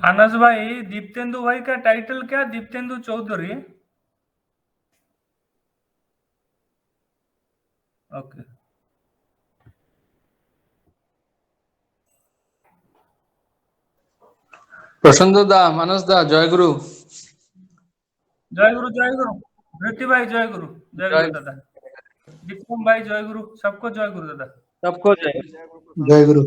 अनस भाई, दीप्तेंदु भाई का टाइटल क्या? दीप्तेंदु चौधरी। ओके। प्रशांत दा, मानस दा, जयगुरु। जय गुरु जय गुरु। धृति भाई जय गुरु। जय जय गुरु दादा। विक्रम भाई जय गुरु। सबको जय गुरु दादा। सबको जय। जय गुरु।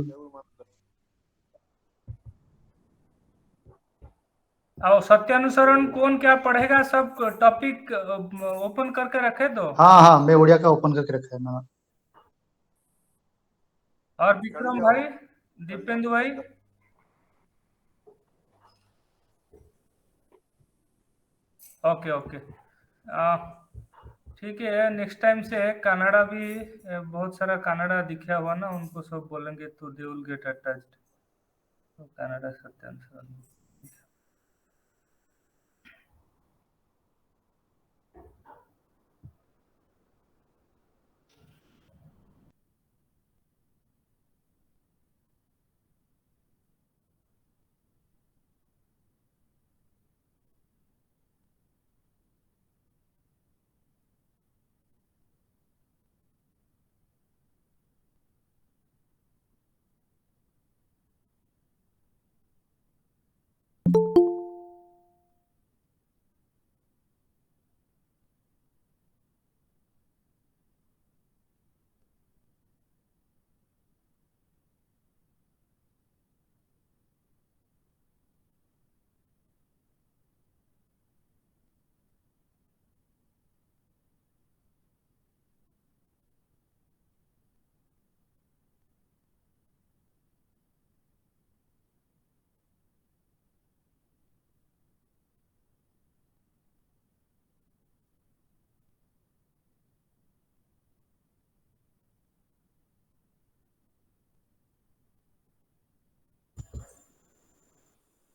और सत्यानुसरण कौन क्या पढ़ेगा? सब टॉपिक ओपन करके रखे दो। हाँ हाँ, मैं उड़िया का ओपन करके रखा है ना। और विक्रम भाई, दीपेंदु भाई। Okay okay. ठीक है, नेक्स्ट टाइम से कनाडा भी बहुत सारा कनाडा दिखा हुआ ना, उनको सब बोलेंगे तो दे विल गेट अटैच्ड। तो कनाडा सत्यानुसरण।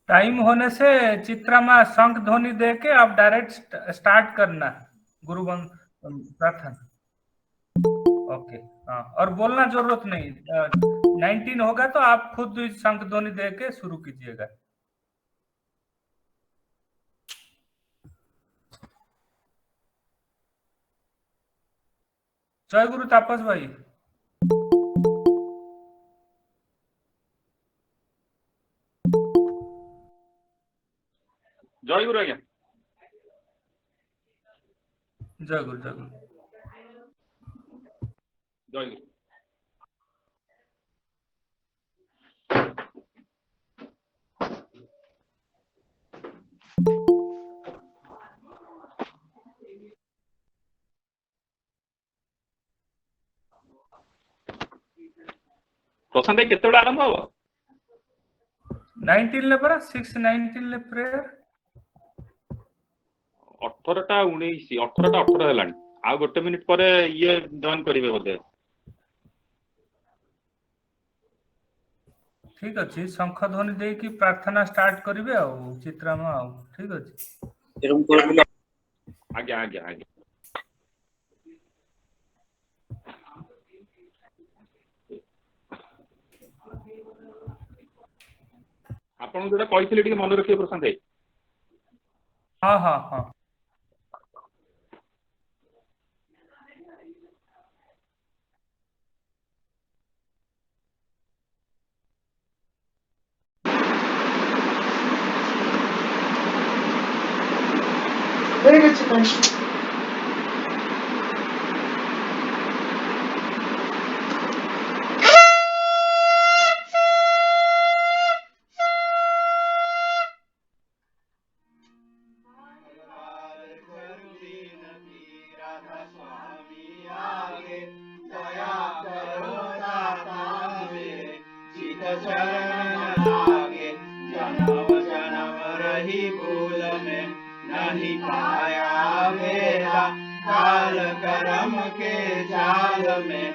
टाइम होने से चित्रमा शंख ध्वनि दे के आप डायरेक्ट स्टार्ट करना गुरुवन प्रार्थना। ओके। हाँ, और बोलना जरूरत नहीं। 19 होगा तो आप खुद शंख ध्वनि दे के शुरू कीजिएगा। जय गुरु तापस भाई। जय गुरु आज्ञा। जय गुरु जय गुरु। जय गुरु। प्रशांत भाई केतेबेले आरंभ हबो? 19 ले परा 6:19 ले प्रेयर। 18टा 19 18टा 18 हेलानी। आ गोटे मिनिट पर ये जॉइन करिवे बोधे। ठीक अच्छे, शंख ध्वनि दे कि प्रार्थना स्टार्ट करिवे आ चित्रमा आ। ठीक अच्छे। आज्ञा आज्ञा आज्ञा। आपण जोटा कहिथिले टिके मन रखिए प्रशांत भाई। हाँ हाँ हाँ। Very good, Chitansh. नहीं पाया मेरा काल कर्म के जाल में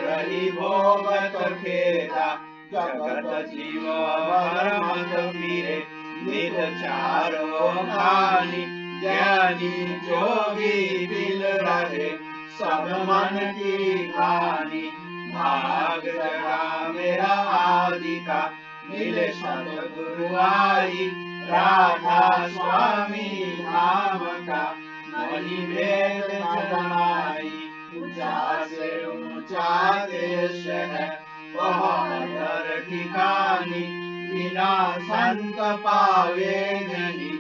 रही भोगत खेदा जगत जीव मत फिरे निध चारो खानी ज्ञानी जोगी बिल रहे सब मन की खानी भाग जगा मेरा आदि का मिले सतगुरु आई राधा स्वामी नाम का नहीं भेद जनाई ऊंचा से ऊंचा देश है वह अधर ठिकानी बिना संत पावे नहीं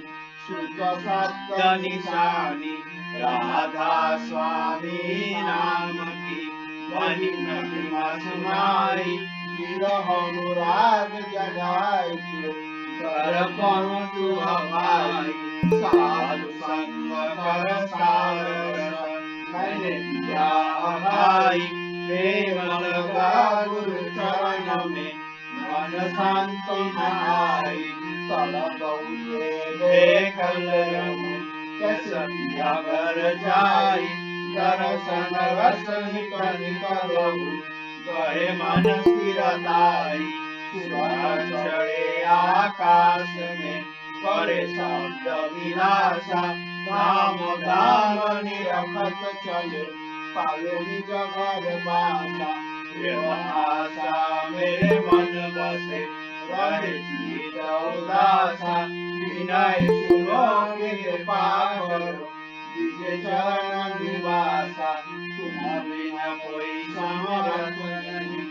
शुद्ध सत्य निशानी राधा स्वामी नाम की वही महिमा सुनाई विरह अनुराग जगाई कर कौन तू भाई साधु संग कर सार मैंने दिया भाई प्रेम लगा गुरु चरण में मन शांत नहाई तलब देखल रहूं कैसे घर जाई दर्शन रस निकल रहूं गए मन स्थिरताई चढ़े आकाश में करे शब्द विलासा धाम धाम निरखत चले पावे निज घर बासा आशा मेरे मन बसे रहे चित उदासा विनय सुनो कृपा करो विजय चरण निवासा तुम बिना कोई समरथ नहीं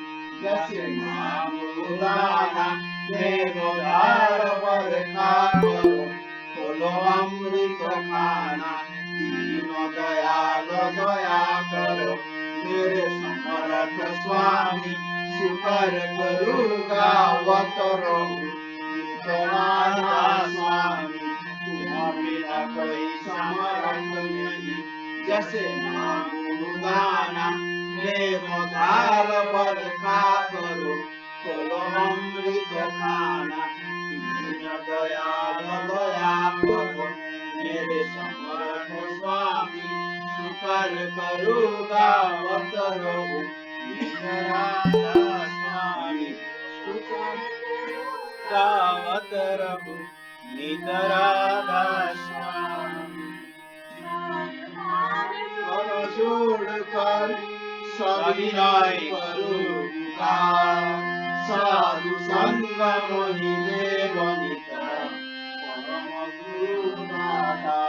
जैसे नाम उदाना देवदार बरखा करो खोलो अमृत खाना दीन दयाल दया करो मेरे समर्थ स्वामी सुकर करूँगा अवतरो राधा स्वामी तुम बिना कोई समर्थ नहीं जैसे नाम गाना देवदार बरखा करो खोलो अमृत खाना दीन दयाल दया करो मेरे समर्थ स्वामी सुकर करूँगा अवतरो राधा स्वामी सुकर अवतरो नित राधा स्वामी कर छोड़कर सविनय करूँगा साधु संग मोहि देवनिता परम गुरु नाथा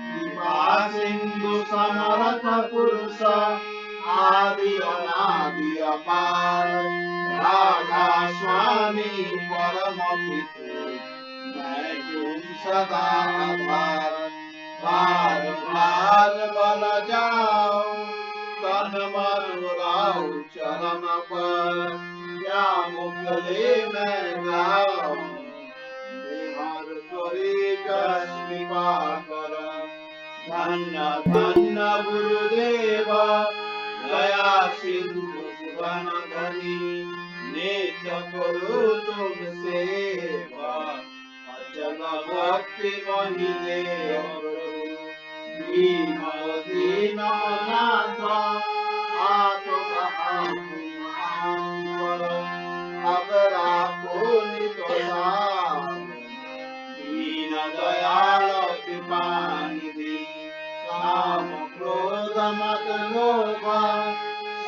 कृपा सिंधु समर्थ पुरुष आदि अनादि अपार राधा स्वामी परम पितु मैं तुम सदा आधार बार बार बल जाओ तन मन राउ चरण पर क्या मुखले में गाओ बिहार करी कृपा कर धन्य धन्य गुरुदेव दया सिंधु सुवन धनी नित्य करो तुम सेवा अचल भक्ति मही देव दीन दीन नाथ आप अगर आपको दीन दयाल कृपा निधि काम क्रोध मत लोभ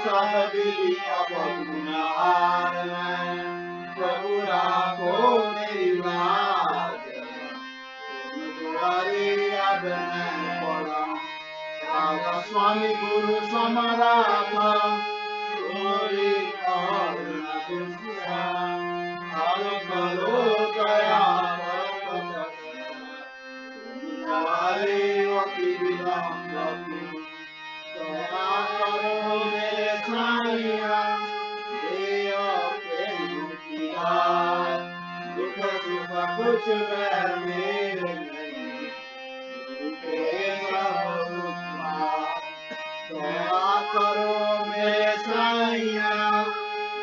सब विधि अपगुणहार प्रभु राखो मेरी लाज तुम द्वारे अब मैं पड़ा राधा स्वामी गुरु समराधा तुम्हारी करुणा दुष्टा हाल करो दया तुम्हारे अति विलंब दया करो मेरे साईया देव प्रेम किया दुख सुख कुछ वह मेरे नहीं दुखे सब दया करो मेरे साईया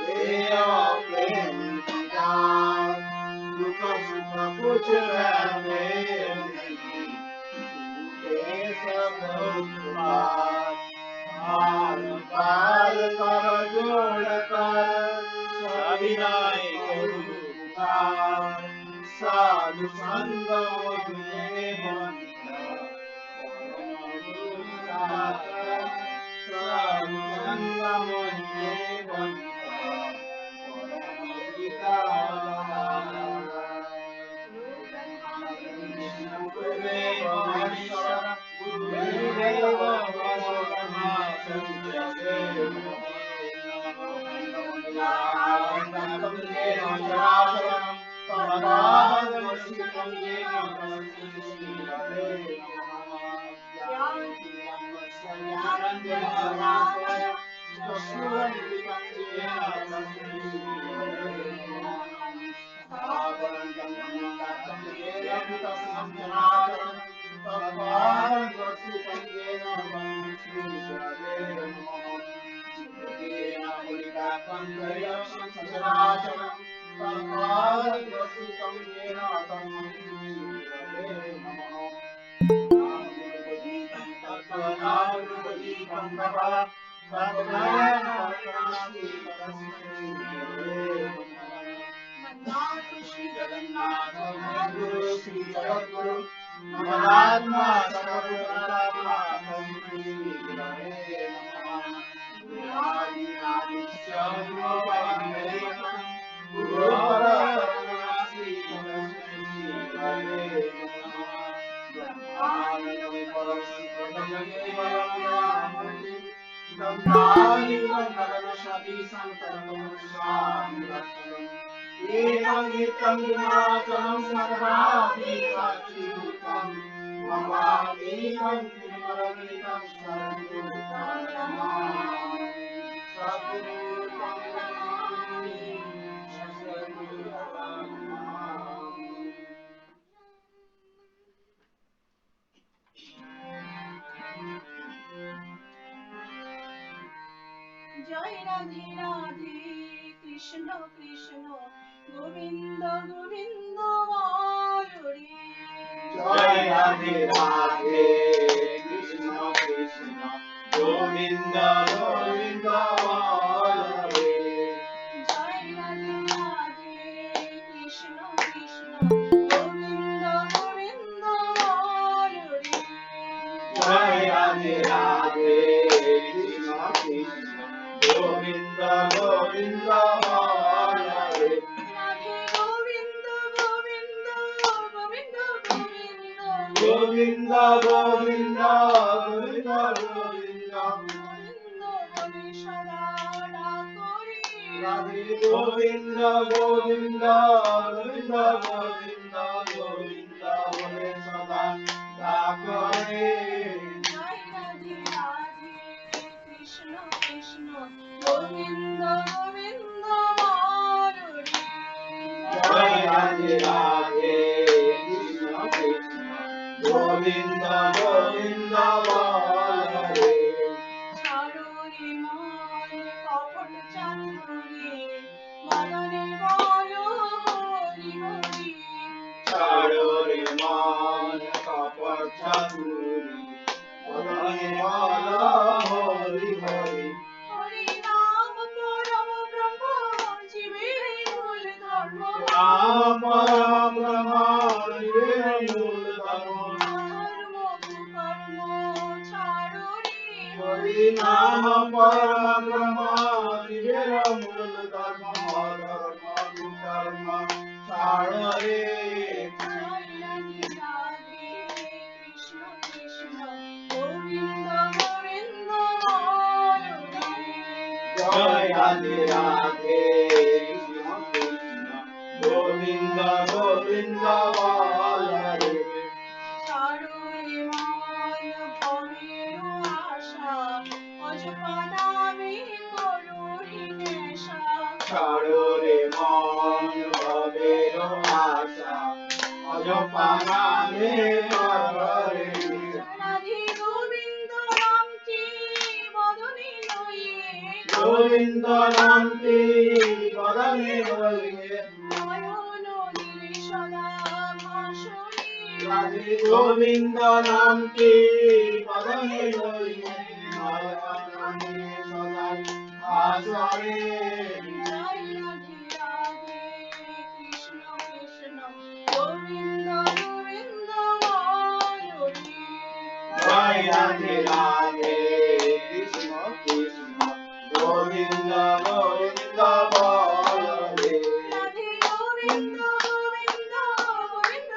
देव प्रेम किया दुख सुख कुछ वह मेरे नहीं दुखे सब पार कर जोड़ कर सविनय करूँगा साधु संग मुझे साधु संग मुझे জয় রাধে রাধে কৃষ্ণ কৃষ্ণ গোবিন্দ গোবিন্দ হরে জয় রাধে রাধে কৃষ্ণ কৃষ্ণ গোবিন্দ গোবিন্দ হরে জয় রাধে রাধে কৃষ্ণ কৃষ্ণ গোবিন্দ গোবিন্দ হরে জয় রাধে রাধে কৃষ্ণ কৃষ্ণ গোবিন্দ গোবিন্দ হরে রাধে গোবিন্দ গোবিন্দ গোবিন্দ গোবিন্দ গোবিন্দ গোবিন্দ গোবিন্দ গোবিন্দ গোবিন্দ বলে সদা ডাকরি রাধে গোবিন্দ গোবিন্দ গোবিন্দ গোবিন্দ গোবিন্দ বলে সদা ডাকরে জয় রাধে রাধে কৃষ্ণ কৃষ্ণ গোবিন্দ গোবিন্দ হরে জয় রাধে রাধে কৃষ্ণ কৃষ্ণ গোবিন্দ গোবিন্দ হরে ছাড়ো রে মন কপট চাতুরি মদনে বলো হরি হরি ছাড়ো রে মন কপট চাতুরি মদনে বল হরি হরি হরি নাম পরম ব্রহ্ম জীবের মূল ধর্ম রাম পরম ব্রহ্ম জীবের মূল ধর্ম ধর্ম কুকর্ম ছাড়ো রে হরি নাম পরম ব্রহ্ম জীবের মূল ধর্ম ধর্ম কুকর্ম ছাড় রে জয় রাধে রাধে কৃষ্ণ কৃষ্ণ গোবিন্দ গোবিন্দ হরে জয় রাধে রাধে কৃষ্ণ কৃষ্ণ গোবিন্দ গোবিন্দ হরে ছাড়ো রে মন ভবের আশা অযথা নামে করো রে নেশা ছাড়ো রে মন ভবের আশা অজপা নামে হরে রাধে গোবিন্দ নামটি বদনে লইয়ে গোবিন্দ নামটি বদনে হইয়ে নয়ন দিলে সদা ভাসরে রাধে গোবিন্দ নামটি বদনে হইয়ে নয়নে সদাই আসরে জয় রাধে রাধে কৃষ্ণ কৃষ্ণ গোবিন্দ গোবিন্দ হরে জয় রাধে রাধে কৃষ্ণ কৃষ্ণ গোবিন্দ গোবিন্দ হরে রাধে গোবিন্দ গোবিন্দ গোবিন্দ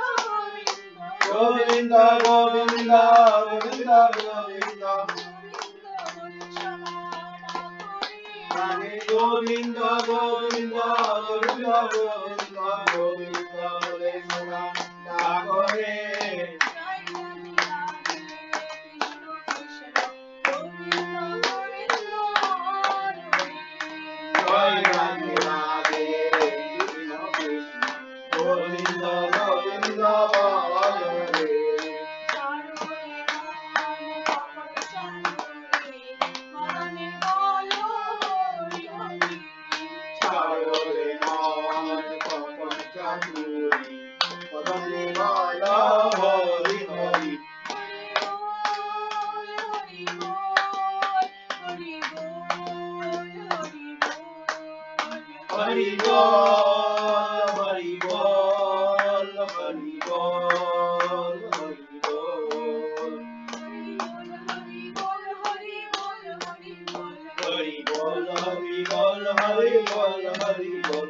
গোবিন্দ গোবিন্দ গোবিন্দ গোবিন্দ গোবিন্দ গোবিন্দ রাধে গোবিন্দ গোবিন্দ গোবিন্দ গোবিন্দ গোবিন্দ বলে সদা ডাকরে জয় রাধে রাধে কৃষ্ণ কৃষ্ণ গোবিন্দ গোবিন্দ হরে ছাড়ো রে মন কপট চাতুরি পদমে বল হরি হরি হরি বল হরি বল হরি বল হরি বল হরি বল হরি বল হরি বল হরি বল হরি বল হরি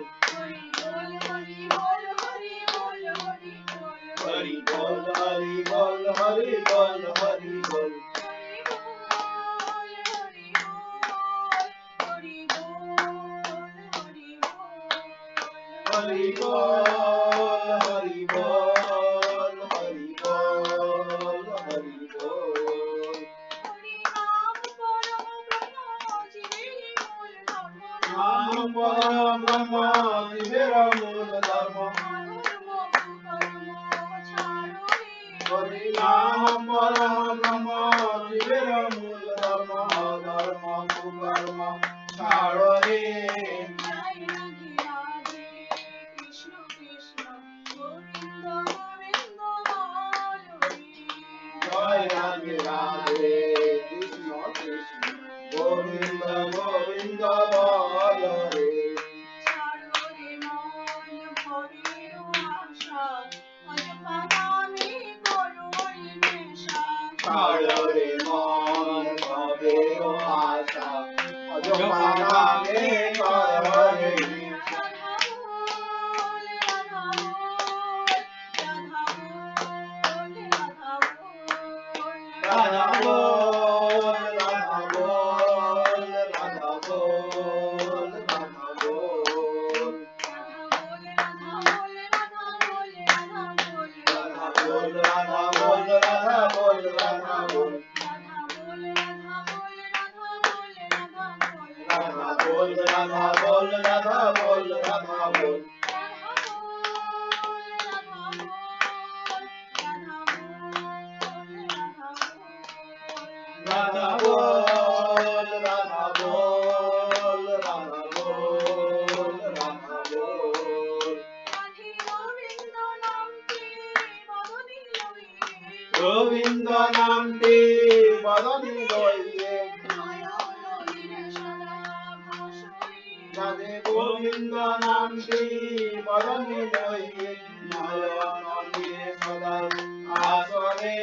বল হরি বল হরি বল হরি বল হরি বল হরি বল হরি বল নাম পরম ব্রহ্ম জীবের মূল ধর্ম হরি নাম পরম ব্রহ্ম জীবের মূল ধর্ম ধর্ম কুকর্ম ছাড়ো রে জয় রাধে রাধে কৃষ্ণ কৃষ্ণ গোবিন্দ গোবিন্দ বল রে ছাড়ো রে মন ভবের আশা অযথা নামে করে রাধা বল রাধা বল রাধা বল রাধা বল রাধা বল রাধা বল রাধা বল রাধা বল রাধা বল রাধা বল রাধা বল রাধা বল রাধা বল রাধা বল রাধা বল রাধা বল গোবিন্দ নামটি বদনি লইয়ে রাধে গোবিন্দ নামটি বদনি লইয়ে নয়ন দিয়ে সদা আসরে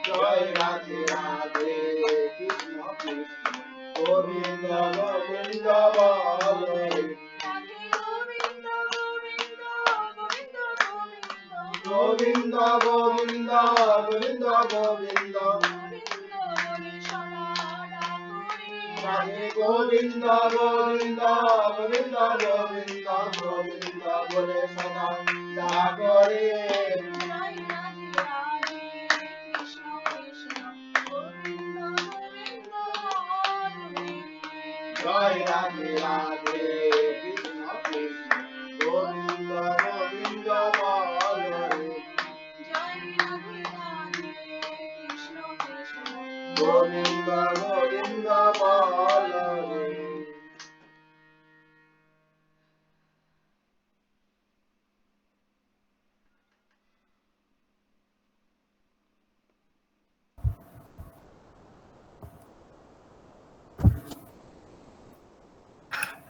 জয় রাধে রাধে কৃষ্ণ কৃষ্ণ গোবিন্দ গোবিন্দ বল গোবিন্দ গোবিন্দ গোবিন্দ গোবিন্দ রাধে গোবিন্দ গোবিন্দ গোবিন্দ গোবিন্দ গোবিন্দ বলে সদা ডাকরে জয় রাধে রাধে কৃষ্ণ কৃষ্ণ গোবিন্দ গোবিন্দ বল গোবিন্দ গোবিন্দ বল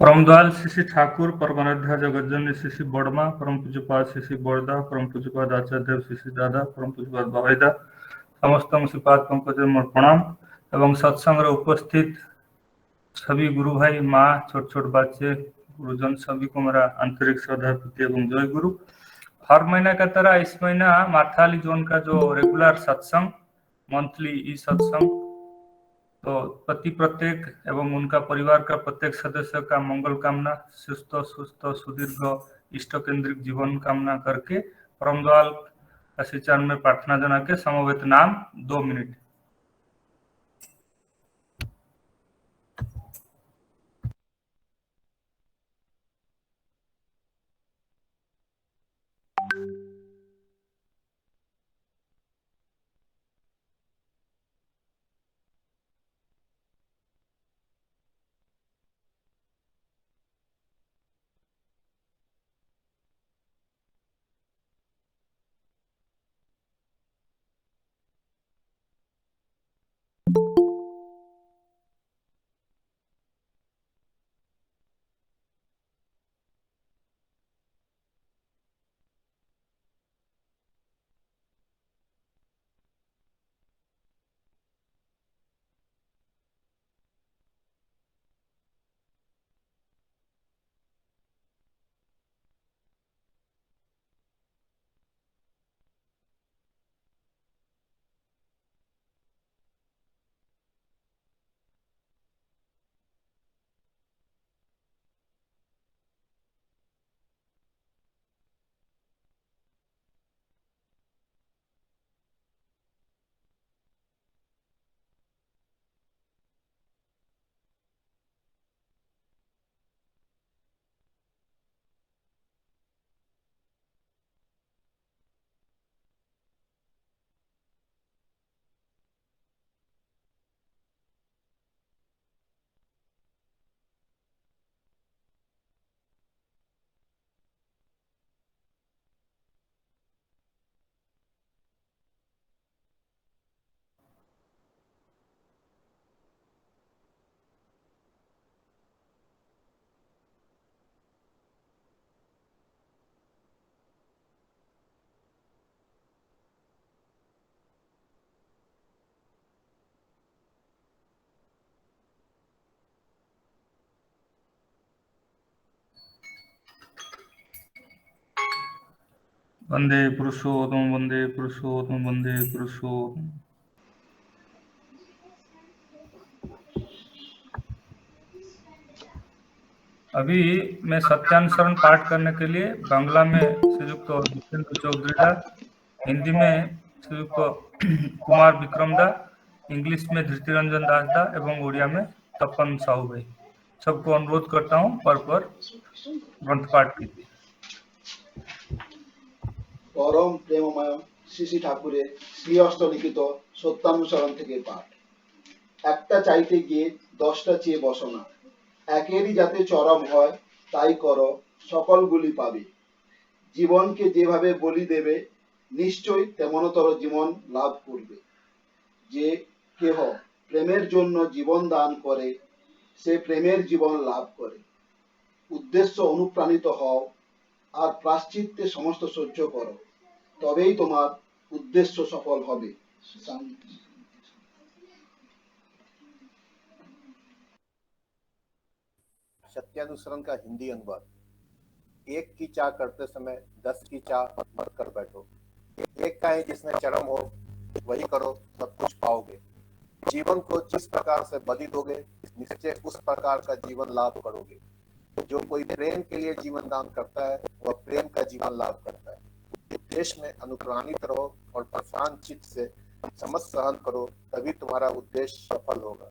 परम दयाल श्री श्री ठाकुर परमाराध्या जगज्जननी श्री श्री बड़मा परम पूज्यपाद श्री श्री बड़दा परम पूज्यपाद आचार्य देव श्री श्री दादा परम पूज्यपाद बाबाईदा समस्त श्रीपाद पंकज प्रणाम एवं सत्संग उपस्थित सभी गुरु भाई माँ छोट छोट बच्चे गुरुजन सभी को मेरा आंतरिक श्रद्धा प्रीति एवं जय गुरु। हर महीना का तरह इस महीना मार्थाली जोन का जो रेगुलर सत्संग मंथली ई सत्संग, तो पति प्रत्येक एवं उनका परिवार का प्रत्येक सदस्य का मंगल कामना, सुस्थ सुदीर्घ इष्ट केंद्रिक जीवन कामना करके परमदयाल काशी चरण में प्रार्थना जना के समवेत नाम 2 मिनट। वंदे पुरुषोत्तम वंदे पुरुषोत्तम वंदे पुरुषोत्तम। अभी मैं सत्यानुसरण पाठ करने के लिए बांग्ला में श्रीयुक्त जितेंद्र चौधरी, हिंदी में श्रीयुक्त कुमार विक्रम दा, इंग्लिश में धृति रंजन दास दा एवं ओडिया में तपन साहू भाई, सबको अनुरोध करता हूँ पर ग्रंथ पाठ कीजिए। परम प्रेममय श्री श्री ठाकुरेर श्री हस्तलिखित सत्यानुसरण থেকে পাঠ। একটা চাইতে গিয়ে 10টা চেয়ে বসো না, একেরই যাতে চরম হয় তাই করো, সকলগুলি পাবে। জীবনকে যেভাবে বলি দেবে নিশ্চয়ই তেমনতর জীবন লাভ করবে। যে কেহ প্রেমের জন্য জীবন দান করে সে প্রেমের জীবন লাভ করে। উদ্দেশ্য অনুপ্রাণিত হও আর প্রায়শ্চিত্তে সমস্ত সহ্য করো, তবেই তোমার উদ্দেশ্য সফল হবে। सत्यानुसरण का हिंदी अनुवाद। एक की चाह करते समय 10 की चाह मत कर बैठो। एक का ही जिसमें चरम हो वही करो, सब कुछ पाओगे। जीवन को जिस प्रकार से बदल दोगे निश्चय उस प्रकार का जीवन लाभ करोगे। जो कोई प्रेम के लिए जीवन दान करता है वह प्रेम का जीवन लाभ करता है। देश में अनुप्राणित रहो और प्रशांत चित्त से समझ सहन करो, तभी तुम्हारा उद्देश्य सफल होगा।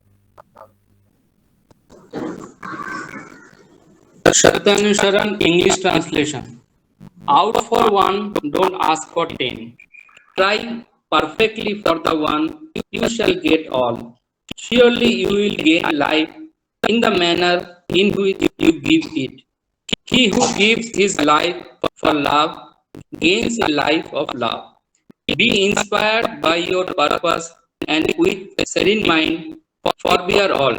Satyanusaran English translation. Out for one, don't ask for 10. Try perfectly for the one, you shall get all. Surely you will gain life in the manner in which you give it. He who gives his life for love gains a life of love. Be inspired by your purpose and with serene mind forbear all.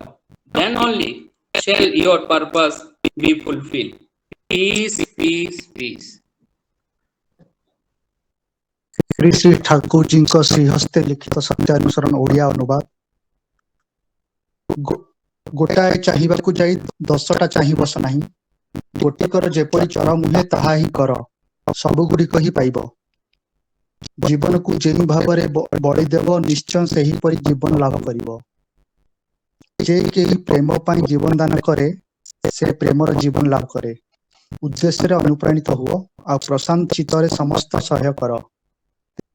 Then only shall your purpose be fulfilled. Peace, peace, peace. Shri Shri Thakur ji को श्रीहस्ते लिखित सत्यानुसरण ओडिया अनुवाद। गोटाए चाहिबाकु जाई 10टा चाहि बस नाही, गोटिकर जेपरि चरम हुए ताहा ही कर, ସବୁଗୁଡ଼ିକ ହିଁ ପାଇବ। ଜୀବନକୁ ଯେଉଁ ଭାବରେ ବଳି ଦେବ ନିଶ୍ଚୟ ସେହିପରି ଜୀବନ ଲାଭ କରିବ। ଯେ କେହି ପ୍ରେମ ପାଇଁ ଜୀବନ ଦାନ କରେ ସେ ପ୍ରେମର ଜୀବନ ଲାଭ କରେ। ଉଦ୍ଦେଶ୍ୟରେ ଅନୁପ୍ରାଣିତ ହୁଅ ଆଉ ପ୍ରଶାନ୍ତ ଚିତ୍ତରେ ସମସ୍ତ ସହ୍ୟ କର,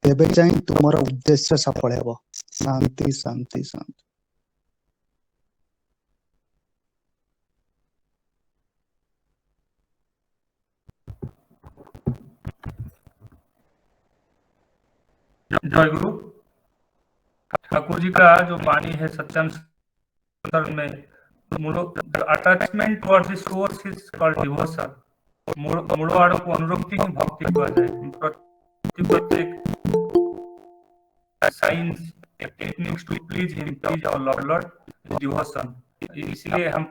ତେବେ ଯାଇ ତୁମର ଉଦ୍ଦେଶ୍ୟ ସଫଳ ହେବ। ଶାନ୍ତି ଶାନ୍ତି ଶାନ୍ତି। जय गुरु। ठाकुर जी का जो वाणी है सत्संग में, attachment towards the source is called devotion. मूल आड़क अनुरक्ति ही भक्ति प्रत्येक science techniques to please him, please our lord devotion. इसलिए हम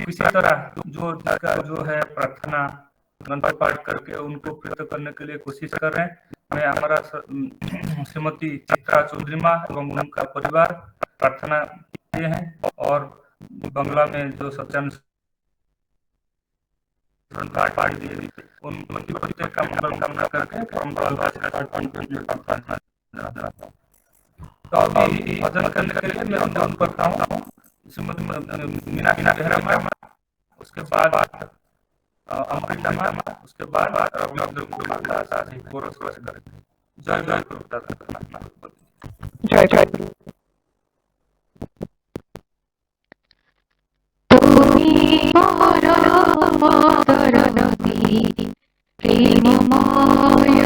किसी तरह जो है प्रार्थना मंत्र पाठ करके उनको प्रीत करने के लिए कोशिश कर रहे हैं। मैं हमारा श्रीमती चित्रा चौधरी माँ एवं उनका परिवार प्रार्थना किए हैं और बंगला में जो सत्संग पाठ दिए उन प्रत्येक का मंगल कामना करके तो अभी भजन करने के लिए मैं अनुरोध करता हूँ श्रीमती मीनाक्षी बेहरा माँ, उसके बाद अमृता माँ, उसके बाद जय जय जय जय তুমি মরণ নদী প্রেমময়,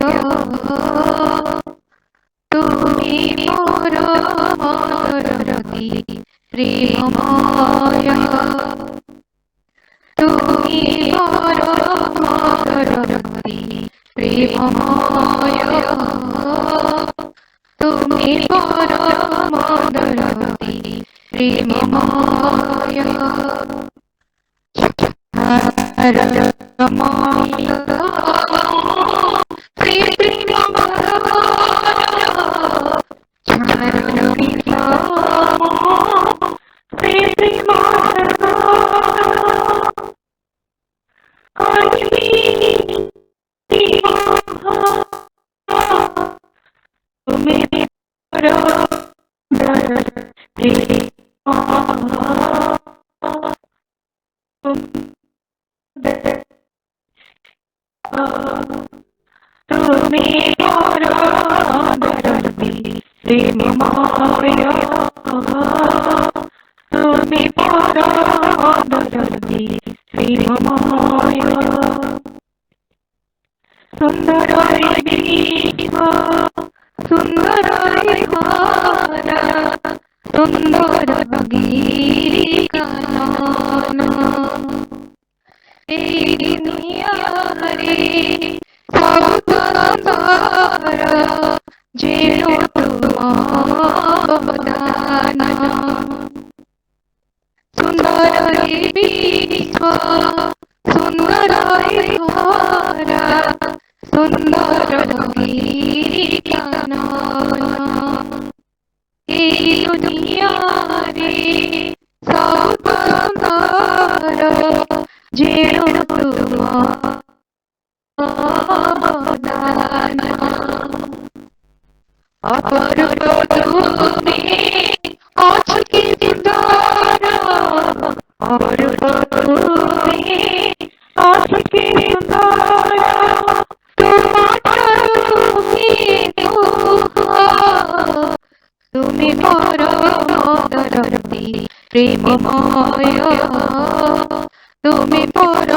তুমি মরণ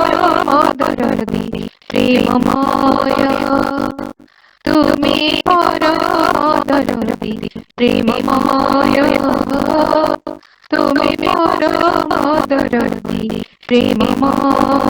নদী প্রেমময়, তুমি মরণ নদী প্রেমময়, তুমি মরণ নদী প্রেমময়।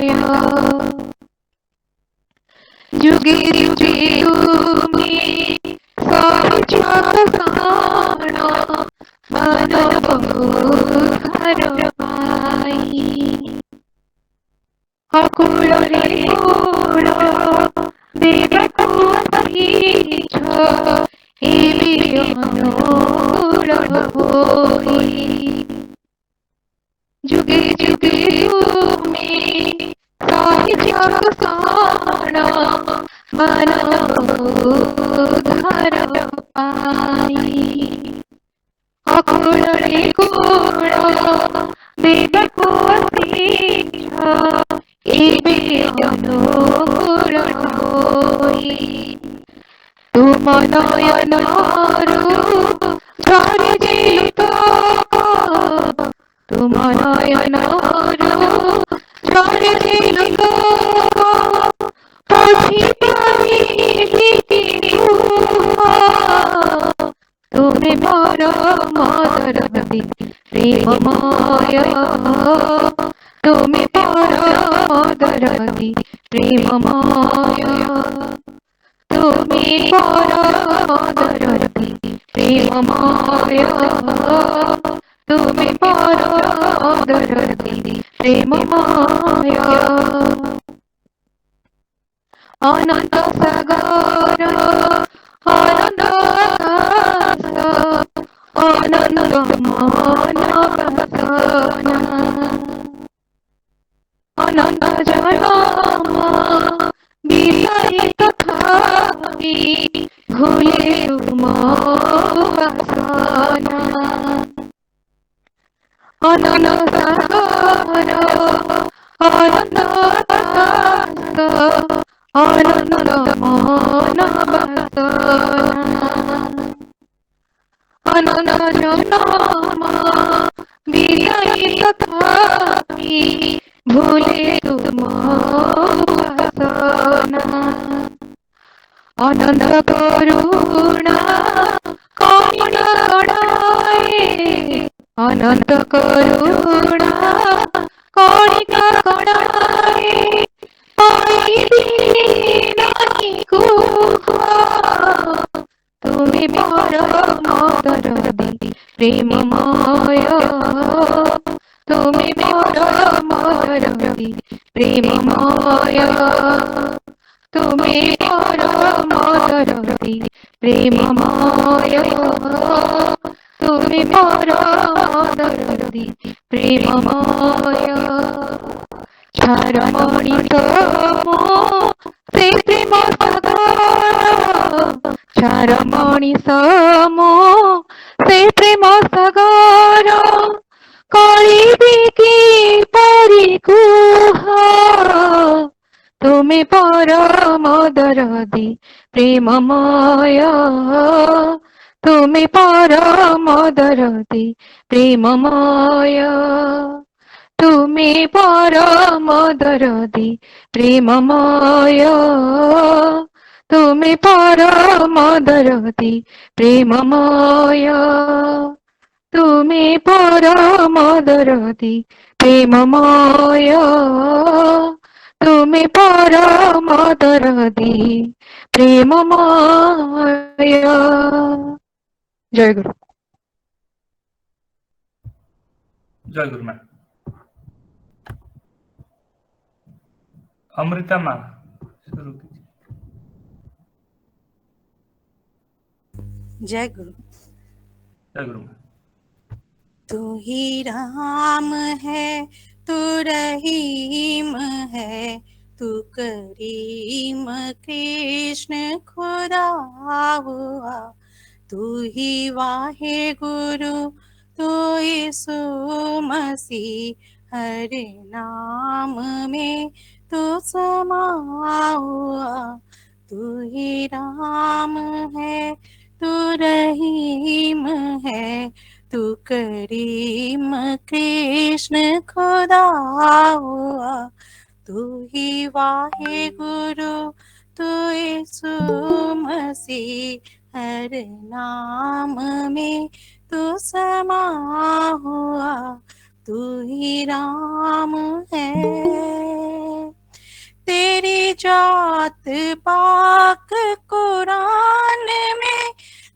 मानवोद्धार पाई अकुଳରେ ଗୁଣ ଦେବାକୁ ଅଶେଷ ଏବେ ଅନୁକୂଳ ହୋଇ ତୁମ ନୟନରୁ ଝରି ଯେତକ ତୁମ ନୟନରୁ ଝରି ଯେତକ ପୋଛି ପାରିବି କି କୁହ ତୁମେ ମୋର ମଦରଦୀ ପ୍ରେମମୟ ତୁମେ ମୋର ମଦରଦୀ ପ୍ରେମମୟ ତୁମେ ମୋର ମଦରଦୀ ପ୍ରେମମୟ ତୁମେ ମୋର ମଦରଦୀ ପ୍ରେମମୟ ଅନନ୍ତ ସାଗର ଅନନ୍ତ ଆକାଶ ଅନନ୍ତ ମାନବସନ ଅନନ୍ତ ଜନମ ବିଷୟ ତଥାପି ଭୁଲେ ତୁମ ବାସନ ଅନନ୍ତ ସାଗର ଅନନ୍ତ ଆକାଶ ଅନନ୍ତ ମାନବସନ ଅନନ୍ତ ଜନମ ବିଷୟ ତଥାପି ভুলে তুম বাসনা অনন্ত করুণা কণিকা কণায়ে অনন্ত করুণা কণিকা কণায়ে পাইবি নাহি কুহ তুমি পরম দরদি প্রেমময় তুমি পরম দরদি প্রেমময় তুমি পরম দরদি প্রেমময় তুমি পরম দরদি প্রেমময় ছাড় মনিত সে প্রেম সাগর ছাড় মনিষ সে প্রেম সাগর করিবি কি পরি কুহ তুমি পরম দরদি প্রেমময় তুমি পরম দরদি প্রেমময় তুমি পরম দরদি প্রেমময় তুমি পরম দরদি প্রেমময় তুমি পরম দরদি প্রেমময় তুমি পরম দরদি প্রেমময় জয় গুরু जय गुरु मैम। अमृता मैम शुरू कीजिए। जय गुरु। जय गुरु मैम। तू ही राम है तू रहीम है तू करीम कृष्ण खुदा हुआ तू ही वाहे गुरु तू यीशु मसीह हर नाम में तू समा हुआ तू ही राम है तू रहीम है तू करीम कृष्ण खुदा हुआ तू ही वाहे गुरु तू यीशु मसीह हर नाम में तू समा हुआ तू ही राम है तेरी जात पाक कुरान में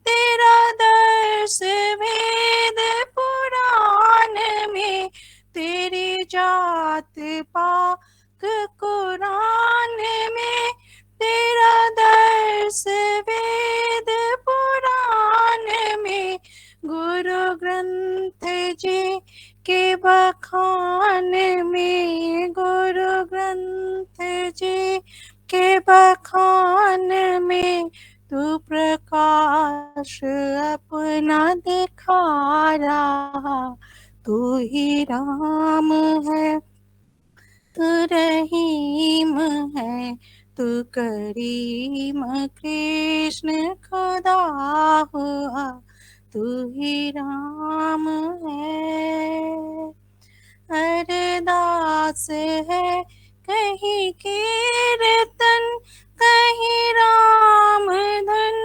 तेरा दर्श वेद पुराण में तेरी जात पाक कुरान में तेरा दर्श वेद पुराण में गुरु ग्रंथ जी के बखान में गुरु ग्रंथ जी के बखान पुराण में तू प्रकाश अपना दिखा रहा, तू ही राम है, तू रहीम है, तू करीम कृष्ण खुदा हुआ, तू ही राम है। अरदास है कहीं कीर्तन, कहीं राम धन,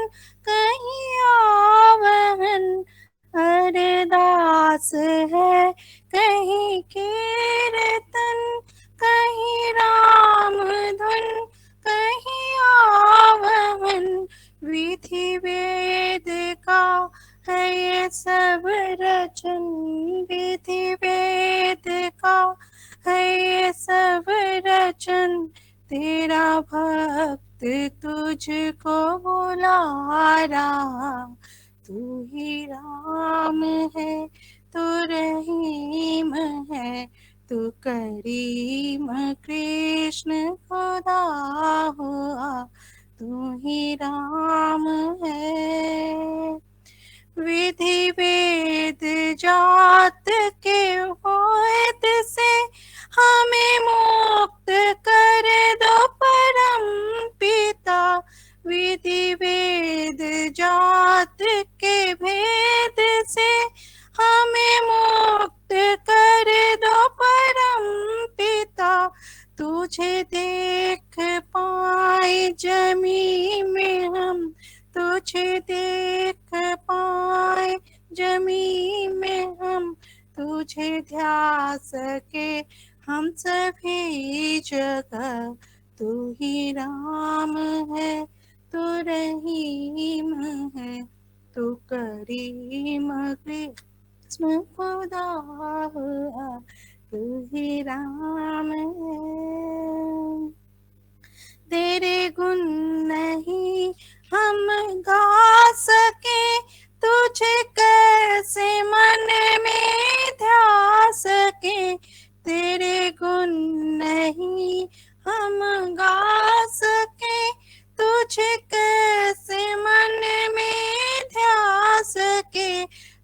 कहीं आवन। अरदास है कहीं कीर्तन, कहीं राम धन, कहीं आवन। विधि वेद का है ये सब रचन, विधि वेद का है ये सब रचन। तेरा भक्त तुझको बुला रहा, तू ही राम है, तू रहीम है, तू करीम कृष्ण खुदा हुआ, तू ही राम है। विधि वेद जात के होत से हमें मुक्त कर दो परम पिता। विधि वेद जात के भेद से हमें मुक्त कर दो परम पिता। तुझे देख पाए जमी में हम, तुझे देख पाए जमी में हम, तुझे ध्यान सके हम सभी जगह। तू ही राम है, तू रहीम है, तू करीम कृष्ण खुदा हुआ, तू ही राम है। तेरे गुण नहीं हम गा सके, तुझे कैसे मन में ध्या सके। तेरे गुण नहीं हम गा सके, तुझे कैसे मन में ध्या सके।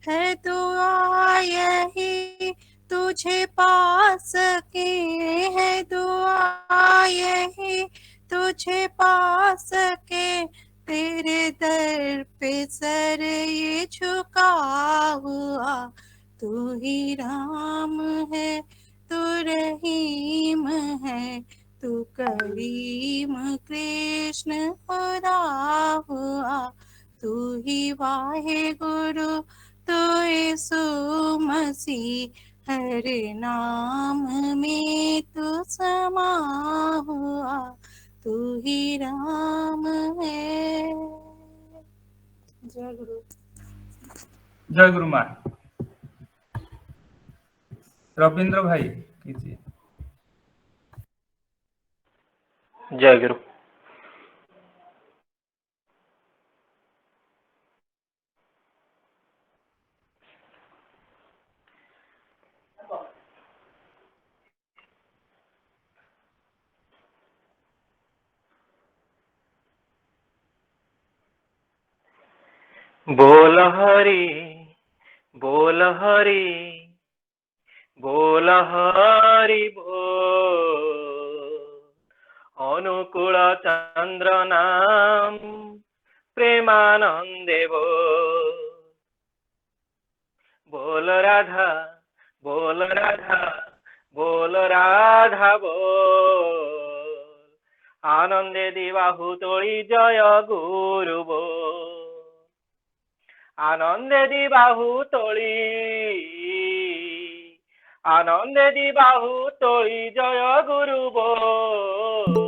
है दुआ यही तुझे पा सके, है दुआ यही तुझे पा सके। तेरे दर पे सर ये झुका हुआ, तू ही राम है, तू रहीम है, तू करीम कृष्ण खुदा हुआ, तू ही वाहे गुरु, तू यीशु मसीह। हर नाम में तू समा हुआ, तू ही राम है। जय गुरु। जय गुरु माँ। रविंद्र भाई कीजिए। जय गुरु। बोल हरि बोल हरि बोल हरि बोल। अनुकूल चंद्र नाम प्रेमानंदे बोल। बोल राधा बोल राधा बोल राधा बोल। आनंदे दिवाहु तोड़ी जय गुरु बोल। आनंदे दिबाहु तोड़ी आनंदे दिबाहु तोड़ी जय गुरु बोल।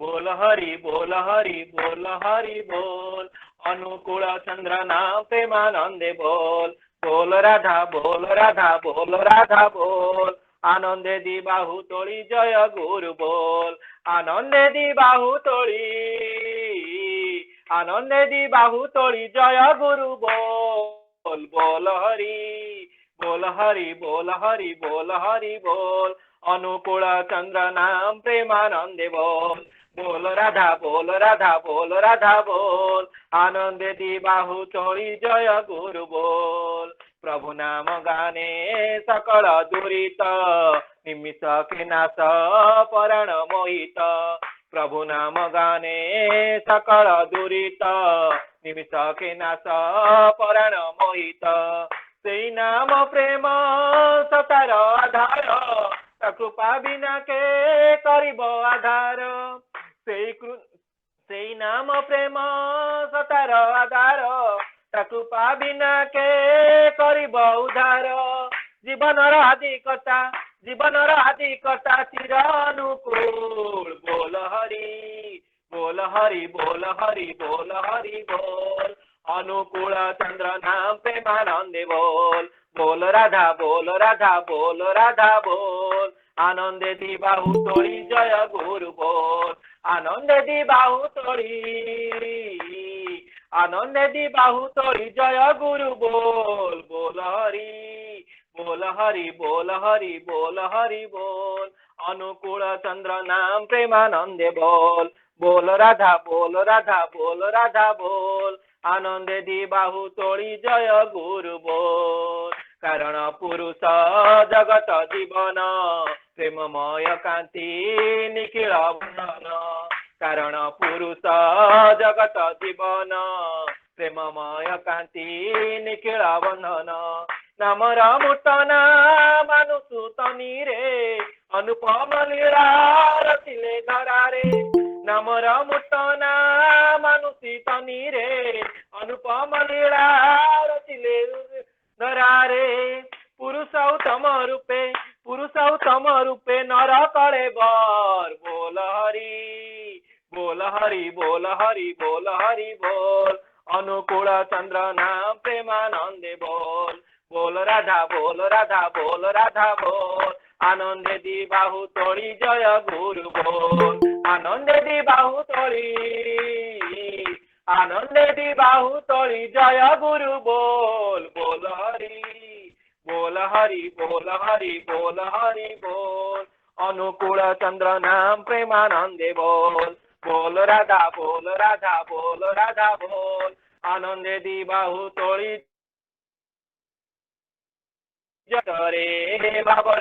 बोल हरि बोल हरि बोल हरि बोल। अनुकूल चंद्र नाम प्रेमानंदे बोल। बोल राधा बोल राधा बोल राधा बोल। आनंदे दिबाहु तोड़ी जय गुरु बोल। आनंदे दिबाहु तोड़ी आनंदे दिबाहु तोड़ी जय गुरु बोल। बोल हरि बोल हरि बोल हरि बोल हरि बोल। अनुकूल चंद्र नाम प्रेमानंदे बोल। बोल राधा बोल राधा बोल राधा बोल आनंदे दी बाहु तोड़ी जय गुरु बोल प्रभु नाम गाने सकल दुरित निमिष के नाश पराण मोहित प्रभु नाम गाने सकल दुरित निमिष के नाश पराण मोहित सेई नाम प्रेम सतार आधार कृपा बिना के करिब आधार सेई नाम प्रेम सतार आधार कृपा बिना के करिब उधार जीवनर आदि कथा चिर अनुकूल बोल हरि बोल हरि बोल हरि बोल हरि बोल अनुकूल चंद्र नाम प्रेमानंदे बोल बोल राधा बोल राधा बोल राधा बोल आनंदे दी बाहु तोड़ी जय गुरु बोल आनंदे दी बाहु तोड़ी आनंदे दी बाहु तोड़ी जय गुरु बोल बोल हरि बोल हरि बोल हरि बोल हरि बोल अनुकूल चंद्र नाम प्रेमानंदे बोल बोल राधा बोल राधा बोल राधा बोल आनंदे दी बाहु तोड़ी जय गुरु बोल कारण पुरुष जगत जीवन प्रेममय कांति निखिल बंधन कारण पुरुष जगत जीवन प्रेममय कांति निखिल बंधन नामर मुटना मानुषु तनी रे अनुपम लीला रचिले धरारे नामर मुटना मानुषी तनी रे अनुपम लीला रचिले धरारे पुरुषोत्तम रूपे नर करे बर बोल हरि बोल हरि बोल हरि बोल हरि बोल अनुकूल चंद्र नाम प्रेमानंदे बोल बोल राधा बोल राधा बोल राधा बोल आनंदे दी बाहु तोड़ी जय गुरु बोल आनंदे दी बाहु तोड़ी आनंदे दी बाहु तोड़ी जय गुरु बोल बोल हरि बोल हरि बोल हरि बोल हरि बोल अनुकूल चंद्र नाम प्रेमानंदे बोल बोल राधा बोल राधा बोल राधा बोल आनंदे दी बाहु तोड़ी जय बाबर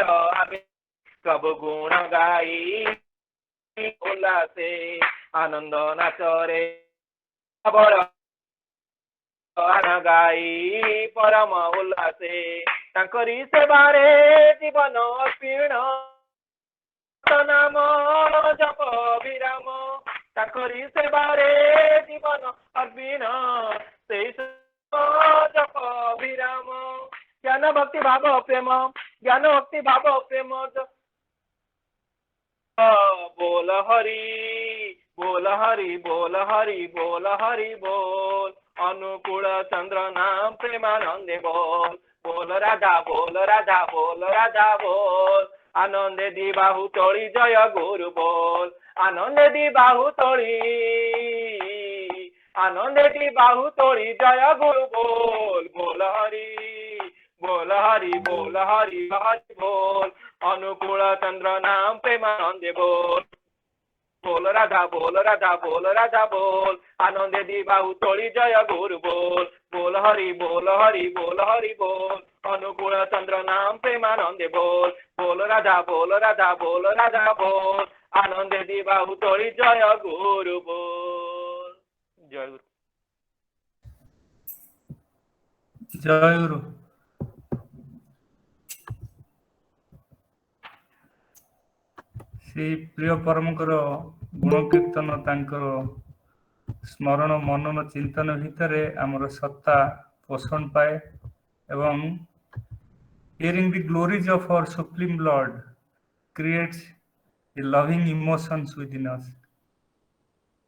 प्रभु गुण गाई उल्लासे आनंद नाचरे बाबर गाई परम उल्लासे तांकरी सेवारे जीवन अर्पण नाम जप विराम तांकरी सेवारे जीवन अर्पण से जप विराम ज्ञान भक्ति भाव प्रेम ज्ञान भक्ति भाव प्रेम बोल हरि बोल हरि बोल हरि बोल हरि बोल अनुकूल चंद्र नाम प्रेमानंदे बोल बोल राधा बोल राधा बोल राधा बोल आनंदे दी बाहु तोड़ी जय गुरु बोल आनंदे दी बाहु तोड़ी आनंदे दी बाहु तोड़ी जय गुरु बोल बोल हरि बोल हरि बोल हरि हरि बोल अनुकूल चंद्र नाम प्रेमानंदे बोल बोल राधा बोल राधा बोल राधा बोल आनंदे दी बाहु तोड़ी जय गुरु बोल बोल हरि बोल हरि बोल हरि बोल अनुकूल चंद्र नाम प्रेमानंदे बोल बोल राधा बोल राधा बोल राधा बोल आनंदे दी बाहु तोड़ी जय गुरु बोल जय गुरु जय गुरु श्री प्रिय परमकर गुण कीर्तन तांकर स्मरण मनन चिंतन भितरे आमर सत्ता पोषण पाए एवं hearing the glories of our supreme lord creates a loving emotions within us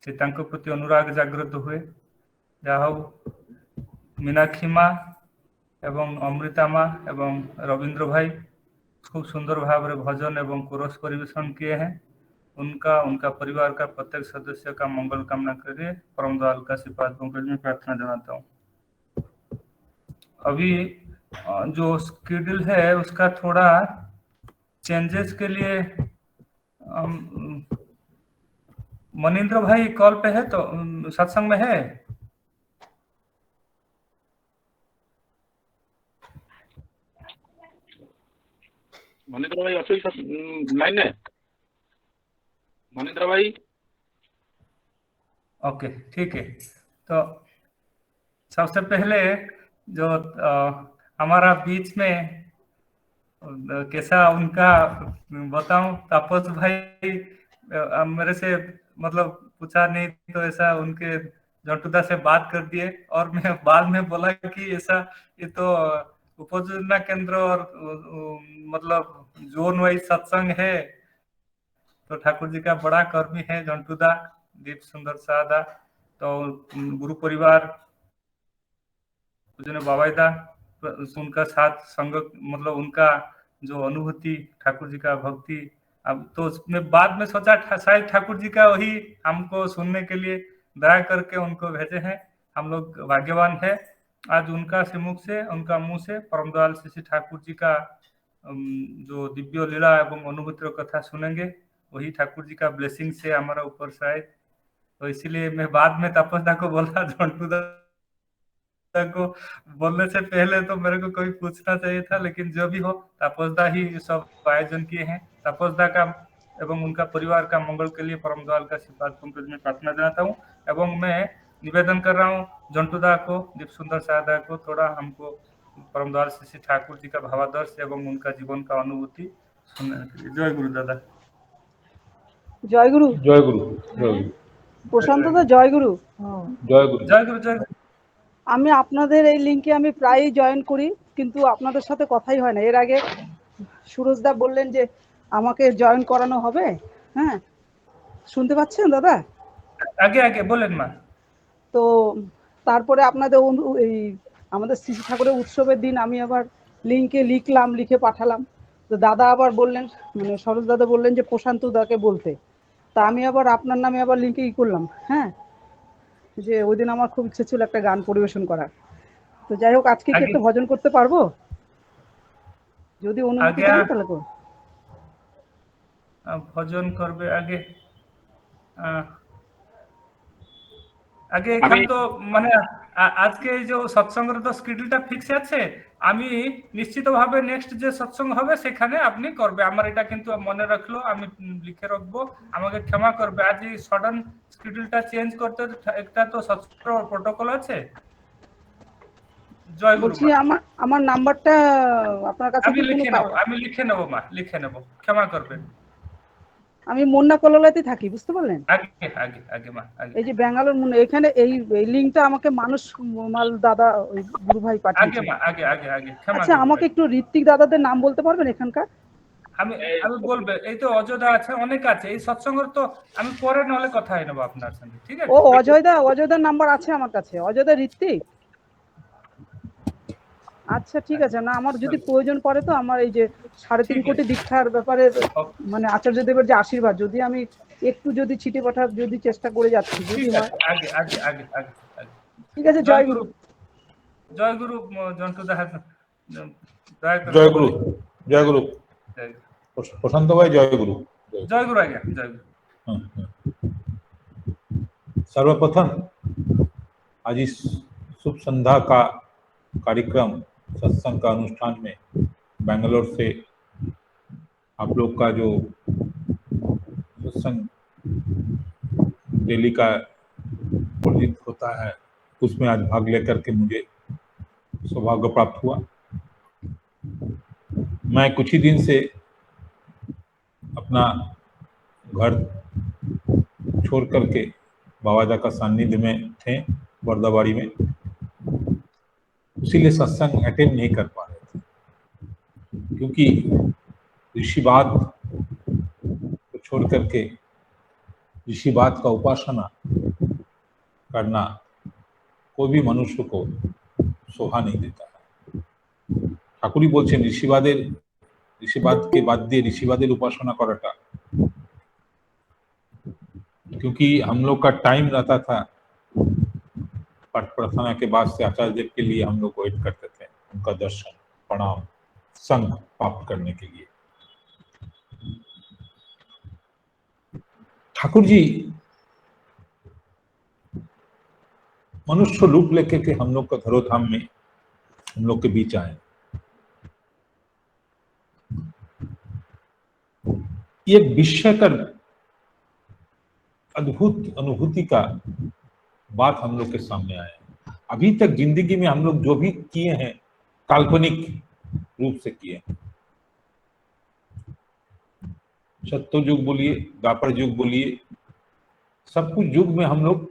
से तांको प्रति अनुराग जागृत हुए जहा मीनाक्षी माँ एवं अमृता माँ एवं रविंद्र भाई खूब सुंदर भाव में भजन एवं कोरस परिवेशन किए हैं उनका परिवार का प्रत्येक सदस्य का मंगल कामना करके परम दयाल का आशीर्वाद में प्रार्थना जनाता हूँ। अभी जो स्केड्यूल है उसका थोड़ा चेंजेस के लिए मनिंद्र भाई कॉल पे है तो सत्संग में है? मनिंद्र भाई अच्छे लाइन है। मनिंद्र भाई ओके ठीक है। तो सबसे पहले जो हमारा बीच में कैसा उनका बताऊं, तापस भाई मेरे से मतलब पूछा नहीं तो ऐसा उनके जंटुदा से बात कर दिए, और मैं बाद में बोला कि ऐसा ये तो उपयोजना केंद्र और मतलब जोन वाइज सत्संग है, तो ठाकुर जी का बड़ा कर्मी है जंटुदा दीप सुंदर सादा, तो गुरु परिवार बाबाईदा उनका साथ संग मतलब उनका जो अनुभूति ठाकुर जी का भक्ति, अब तो मैं बाद में सोचा शायद ठाकुर जी का वही हमको सुनने के लिए दया करके उनको भेजे हैं। हम लोग भाग्यवान है आज उनका मुख से उनका मुंह से परमदयाल श्री ठाकुर जी का जो दिव्य लीला एवं अनुभूति कथा सुनेंगे, वही ठाकुर जी का ब्लेसिंग से हमारा ऊपर से आए। तो इसीलिए मैं बाद में तपस्दा को बोला, झंटूदा को बोलने से पहले तो मेरे को कोई पूछना चाहिए था, लेकिन जो भी हो तपस्दा ही सब आयोजन किए हैं। तपस्दा का एवं उनका परिवार का मंगल के लिए परमदयाल का आशीर्वाद पंकज में प्रार्थना जनाता हूँ, एवं मैं निवेदन कर रहा हूँ जंटुदा को, दीप सुंदर सादा को थोड़ा हमको परमदयाल श्री ठाकुर जी का भावादर्श एवं उनका जीवन का अनुभूति सुनने के लिए। जय गुरु दादा। জয় গুরু। জয় গুরু। জয় গুরু। প্রশান্ত দা জয় গুরু। জয় গুরু। জয় গুরু। জয় গুরু। আমি আপনাদের এই লিংকে আমি প্রায়ই জয়েন করি, কিন্তু আপনাদের সাথে কথাই হয় না। এর আগে সুরজ দা বললেন যে আমাকে জয়েন করানো হবে। হ্যাঁ, শুনতে পাচ্ছেন দাদা? আগে আগে বলেন মা। তো তারপরে আপনাদের এই আমাদের শ্রী ঠাকুরের উৎসবের দিন আমি আবার লিংকে লিখলাম, লিখে পাঠালাম। তো দাদা আবার বললেন, মানে সরোজ দাদা বললেন যে প্রশান্ত দাকে বলতে। তা আমি আবার আপনার নামে আবার লিংকে ই করলাম। হ্যাঁ, যে ওই দিন আমার খুব ইচ্ছে ছিল একটা গান পরিবেশন করার। তো যাই হোক, আজকে কি একটা ভজন করতে পারবো যদি অনুমতি দেন তাহলে? ভজন করবে আগে আগে এখান তো মানে আজকে এই যে সৎসঙ্গের তো শিডিউলটা ফিক্স আছে, আমি নিশ্চিতভাবে নেক্সট যে সৎসঙ্গ হবে সেখানে আপনি করবে। আমার এটা কিন্তু মনে রাখলো, আমি লিখে রাখবো, আমাকে ক্ষমা করবে। আজ এই সডন শিডিউলটা চেঞ্জ করতে একটা তো সৎসঙ্গ প্রোটোকল আছে। জয় গুরু। বলছি আমার নাম্বারটা আপনার কাছে আমি লিখে নেব মা, লিখে নেব, ক্ষমা করবেন। আমি মুন্না কললাতে থাকি, বুঝতে পারলেন? আগে আগে আগে মা আগে। এই যে ব্যাঙ্গালোর মুন্না, এখানে এই লিংকটা আমাকে মানুষ মাল দাদা ওই গুরু ভাই পাঠিয়েছে। আগে মা আগে আগে আগে ক্ষমা। আচ্ছা, আমাকে একটু ঋত্বিক দাদাদের নাম বলতে পারবেন এখানকার? আমি বলবে, এই তো অযোধ্যা আছে, অনেক আছে এই সৎসঙ্গের, তো আমি পরে নাহলে কথা হয় নেব আপনার সঙ্গে, ঠিক আছে? ও অজয়দার নাম্বার আছে আমার কাছে, অজয়দা ঋত্বিক। আচ্ছা ঠিক আছে। না আমার যদি প্রয়োজন পড়ে তো আমার এই যে 3.5 কোটি দীক্ষার ব্যাপারে মানে আচার্যদেবের যে আশীর্বাদ, যদি আমি একটু যদি ছিটে পাঠার যদি চেষ্টা করে যাচ্ছি, যদি হয় আগে আগে আগে আগে। ঠিক আছে। জয় গুরু। জয় গুরু জন্টু দা। জয় গুরু। জয় গুরু। প্রশান্ত ভাই জয় গুরু। জয় গুরু আজ্ঞা। জয় গুরু। सर्वप्रथम आज इस शुभ संध्या का कार्यक्रम सत्संग का अनुष्ठान में बेंगलोर से आप लोग का जो सत्संग डेली का आयोजित होता है उसमें आज भाग लेकर के मुझे सौभाग्य प्राप्त हुआ। मैं कुछ ही दिन से अपना घर छोड़ करके बाबाजा का सानिध्य में थे वर्दाबाड़ी में, इसीलिए सत्संग अटेंड नहीं कर पा रहे थे, क्योंकि ऋषिवाद को छोड़ करके ऋषिवाद का उपासना करना कोई भी मनुष्य को शोभा नहीं देता है। ठाकुर बोलছেন ऋषिवादকে বাদ দিয়ে ऋषिवाদের उपासना कराटा, क्योंकि हम लोग का टाइम रहता था पाठ प्रार्थना के बाद से आचार्य देव के लिए हम लोग वेट करते थे, उनका दर्शन प्रणाम संग प्राप्त करने के लिए। ठाकुर जी मनुष्य रूप लेके के हम लोग का धरोधाम में हम लोग के बीच आए। ये विस्मयकर अद्भुत अनुभूति का बात हम लोग के सामने आया। अभी तक जिंदगी में हम लोग जो भी किए हैं काल्पनिक रूप से किए हैं। सत्य युग बोलिए, द्वापर युग बोलिए, सब कुछ युग में हम लोग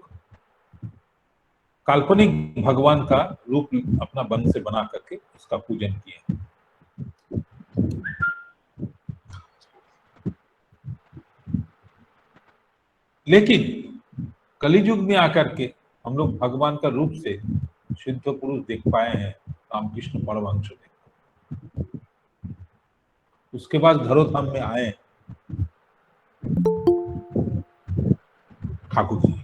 काल्पनिक भगवान का रूप अपना बन से बना करके उसका पूजन किए। लेकिन कलियुग में आकर के हम लोग भगवान का रूप से सिद्ध पुरुष देख पाए हैं, रामकृष्ण परमहंस देख। उसके बाद धरोधाम में आए ठाकुर जी,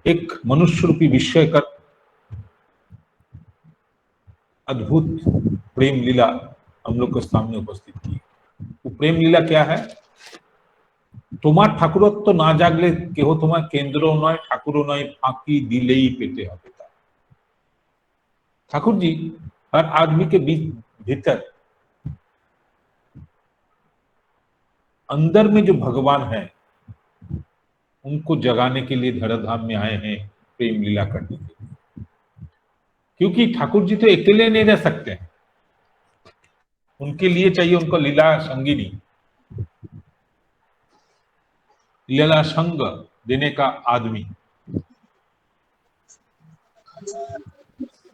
एक मनुष्य रूपी विषय कर अद्भुत प्रेम लीला हम लोग के सामने उपस्थित की। वो प्रेम लीला क्या है? तुम्हार ठाकुरत्व ना जागले केहो तुम्हार केंद्र नय, ठाकुर नय फांकी दिलेई पेटे হবে। ठाकुर जी हर आदमी के बीच भीतर अंदर में जो भगवान है उनको जगाने के लिए धराधाम में आए हैं प्रेम लीला करने के लिए। क्योंकि ठाकुर जी तो अकेले नहीं रह सकते हैं, उनके लिए चाहिए उनको लीला संगिनी, लीला संग देने का आदमी।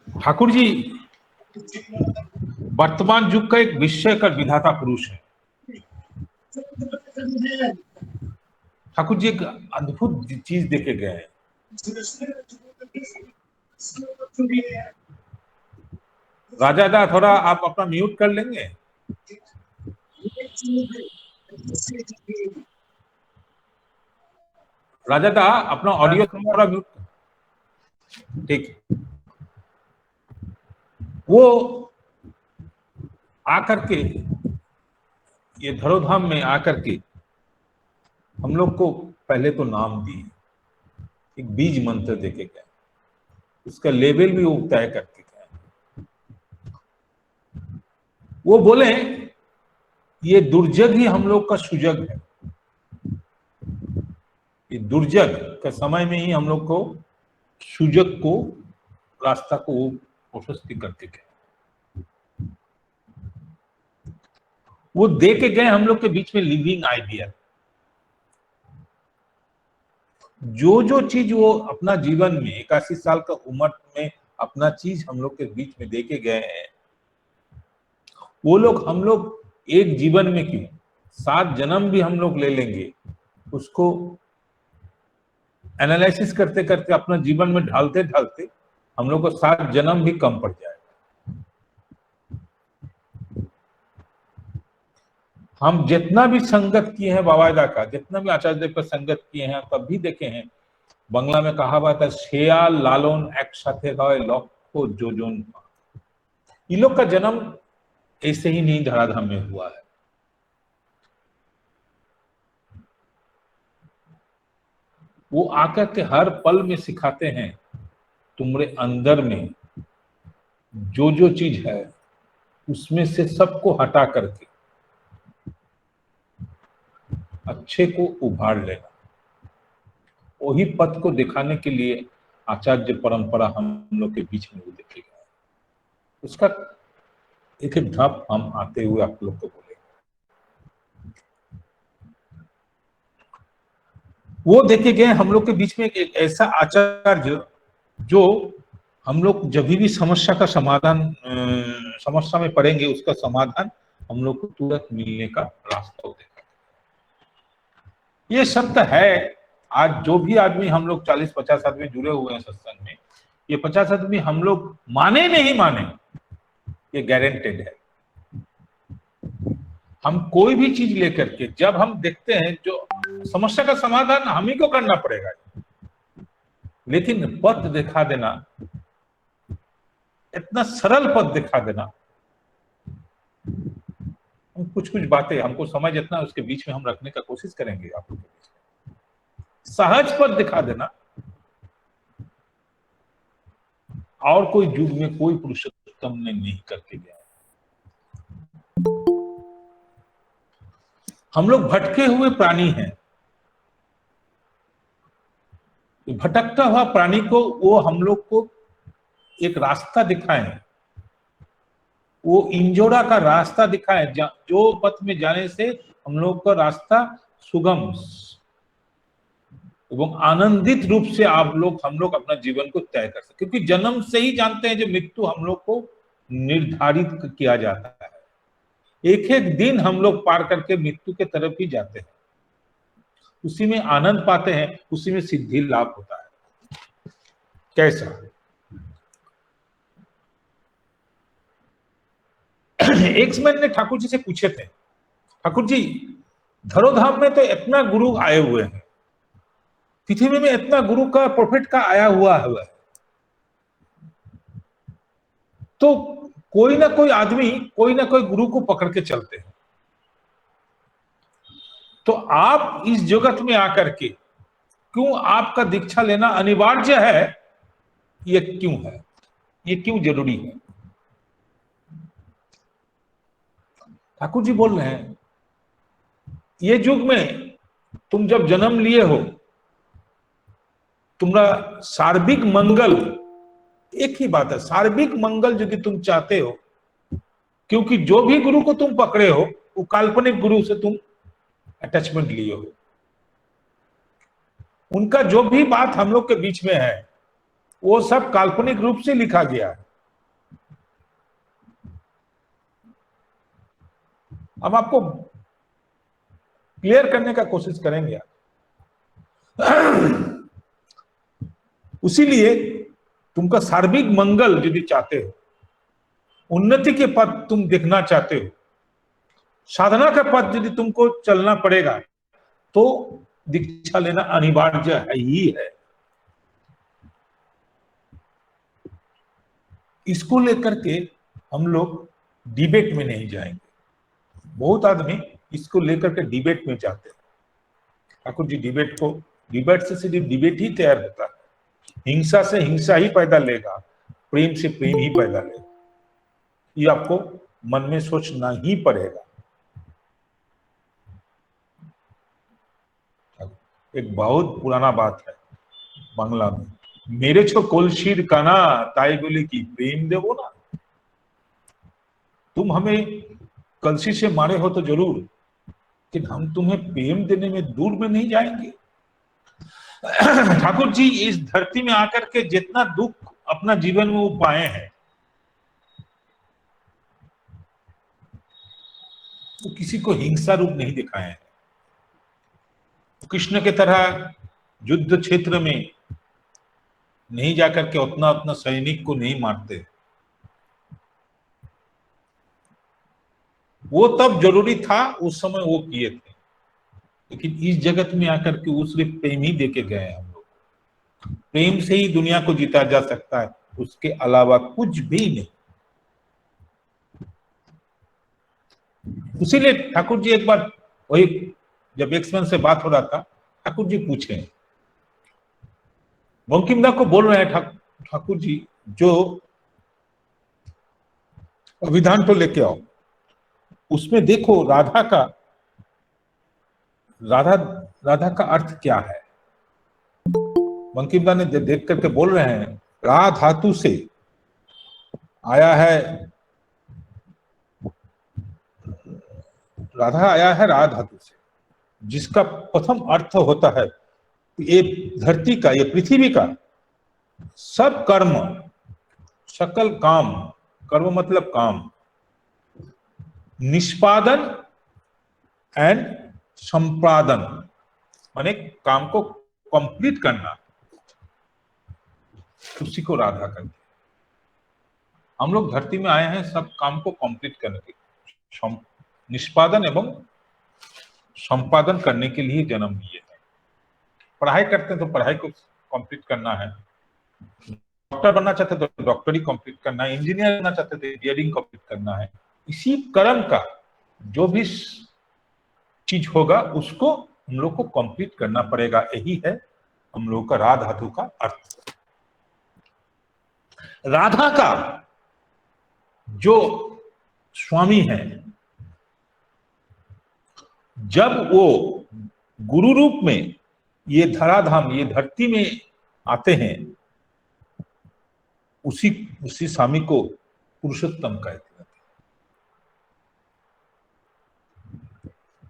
ठाकुर जी वर्तमान युग का एक विषय का विधाता पुरुष है। ठाकुर जी एक अद्भुत चीज देके गए हैं। राजा दा थोड़ा आप अपना म्यूट कर लेंगे? राजा दा अपना ऑडियो थोड़ा म्यूट। ठीक। वो आकर के ये धरोधाम में आकर के हम लोग को पहले तो नाम दिए, एक बीज मंत्र देके गए, उसका लेवल भी वो तय करके गए। वो बोले ये दुर्जग ही हम लोग का सुजग है। ये दुर्जग का समय में ही हम लोग को सुजग को रास्ता को प्रशस्ति करके गए। वो दे के गए हम लोग के बीच में लिविंग आइडिया। जो जो चीज वो अपना जीवन में 81 साल का उम्र में अपना चीज हम लोग के बीच में दे के गए हैं, वो लोग हम लोग एक जीवन में क्यों 7 जन्म भी हम लोग ले लेंगे, उसको एनालिसिस करते करते अपना जीवन में ढालते ढालते हम लोग को 7 जन्म भी कम पड़ जाएगा। हम जितना भी संगत किए हैं बाबादा का, जितना भी आचार्य देव का संगत किए हैं, तब भी देखे हैं बांग्ला में कहा हुआ था शेयाल लालन एक साथे गए लक्ष्य जोजन। ये लोग का जन्म ऐसे ही नहीं धराधाम में हुआ है। वो आकर के हर पल में सिखाते हैं तुम्हारे अंदर में जो जो चीज है उसमें से सबको हटा करके अच्छे को उभार लेना। वही पथ को दिखाने के लिए आचार्य परंपरा हम लोग के बीच में वो देखे गए। उसका एक एक ढाप हम आते हुए आप लोग को बोले। वो देखे गए हम लोग के बीच में एक ऐसा आचार्य जो हम लोग जब भी समस्या का समाधान समस्या में पड़ेंगे उसका समाधान हम लोग को तुरंत मिलने का रास्ता होता है। ये सत्य है। आज जो भी आदमी हम लोग 40-50 आदमी जुड़े हुए हैं सत्संग में, ये 50 आदमी हम लोग माने नहीं माने, ये गारंटेड है। हम कोई भी चीज लेकर के जब हम देखते हैं जो समस्या का समाधान हम ही को करना पड़ेगा, लेकिन पद दिखा देना, इतना सरल पद दिखा देना, हम कुछ बातें हमको समझ इतना उसके बीच में हम रखने का कोशिश करेंगे। आप लोग के बीच में सहज पद दिखा देना, और कोई युग में कोई पुरुषोत्तम ने नहीं करके गया। हम लोग भटके हुए प्राणी हैं। भटकता हुआ प्राणी को वो हम लोग को एक रास्ता दिखाएं, वो इंजोरा का रास्ता दिखाएं, जो पथ में जाने से हम लोग का रास्ता सुगम एवं आनंदित रूप से हम लोग अपना जीवन को तय कर सकते, क्योंकि जन्म से ही जानते हैं जो मृत्यु हम लोग को निर्धारित किया जाता है। एक एक दिन हम लोग पार करके मृत्यु के तरफ ही जाते हैं, उसी में आनंद पाते हैं, उसी में सिद्धि लाभ होता है। कैसा? एक मैंने ठाकुर जी से पूछे थे, ठाकुर जी धरोधाम में तो इतना गुरु आए हुए हैं, पृथ्वी में इतना गुरु का प्रोफेट का आया हुआ है, तो कोई ना कोई आदमी कोई ना कोई गुरु को पकड़ के चलते हैं, तो आप इस जगत में आकर के क्यों आपका दीक्षा लेना अनिवार्य है? ये क्यों है? ये क्यों जरूरी है? ठाकुर जी बोल रहे हैं, ये युग में तुम जब जन्म लिए हो, तुम्हारा सार्विक मंगल, एक ही बात है, सार्विक मंगल यदि तुम चाहते हो, क्योंकि जो भी गुरु को तुम पकड़े हो वो काल्पनिक गुरु से तुम अटैचमेंट लिए हो, उनका जो भी बात हम लोग के बीच में है वो सब काल्पनिक रूप से लिखा गया है। हम आपको क्लियर करने का कोशिश करेंगे। उसीलिए तुमका सार्विक मंगल यदि चाहते हो, उन्नति के पद तुम देखना चाहते हो, साधना का पद यदि तुमको चलना पड़ेगा, तो दीक्षा लेना अनिवार्य है ही है। इसको लेकर के हम लोग डिबेट में नहीं जाएंगे। बहुत आदमी इसको लेकर के डिबेट में जाते हैं। ठाकुर जी डिबेट से सिर्फ डिबेट ही तैयार होता है, हिंसा से हिंसा ही पैदा लेगा, प्रेम से प्रेम ही पैदा लेगा। ये आपको मन में सोचना ही पड़ेगा। एक बहुत पुराना बात है बांग्ला में, मेरे छो कोलशीर काना ताई बोले की प्रेम देवो ना। तुम हमें कलशी से मारे हो तो जरूर, लेकिन हम तुम्हें प्रेम देने में दूर में नहीं जाएंगे। ठाकुर जी इस धरती में आकर के जितना दुख अपना जीवन में वो पाए हैं, वो किसी को हिंसा रूप नहीं दिखाए हैं। कृष्ण के तरह युद्ध क्षेत्र में नहीं जाकर के उतना सैनिक को नहीं मारते। वो तब जरूरी था, उस समय वो किए थे, लेकिन इस जगत में आकर के वो सिर्फ प्रेम ही देके गए हैं। हम लोग प्रेम से ही दुनिया को जीता जा सकता है, उसके अलावा कुछ भी नहीं। इसीलिए ठाकुर जी एक बार वही जब एक्समैन से बात हो रहा था, ठाकुर जी पूछे, बंकिमदा को बोल रहे हैं, ठाकुर जी जो अभिधान तो लेके आओ, उसमें देखो राधा का अर्थ क्या है। बंकिमदा ने देख करके बोल रहे हैं, रा धातु से आया है, राधा आया है रा धातु से, जिसका प्रथम अर्थ होता है ये धरती का, ये पृथ्वी का सब कर्म, सकल काम, कर्म मतलब काम, निष्पादन एंड संपादन, माने काम को कंप्लीट करना, उसी को राधा करते हैं। हम लोग धरती में आए हैं सब काम को कंप्लीट करने के, निष्पादन एवं संपादन करने के लिए जन्म लिए हैं। पढ़ाई करते हैं तो पढ़ाई को कंप्लीट करना है, डॉक्टर बनना चाहते तो डॉक्टरी कंप्लीट करना है, इंजीनियर बनना चाहते तो इंजीनियरिंग कंप्लीट करना है। इसी कर्म का जो भी चीज होगा उसको हम लोग को कंप्लीट करना पड़ेगा। यही है हम लोग का रा धातु का अर्थ। राधा का जो स्वामी है, जब वो गुरु रूप में ये धराधाम, ये धरती में आते हैं, उसी स्वामी को पुरुषोत्तम कहते हैं।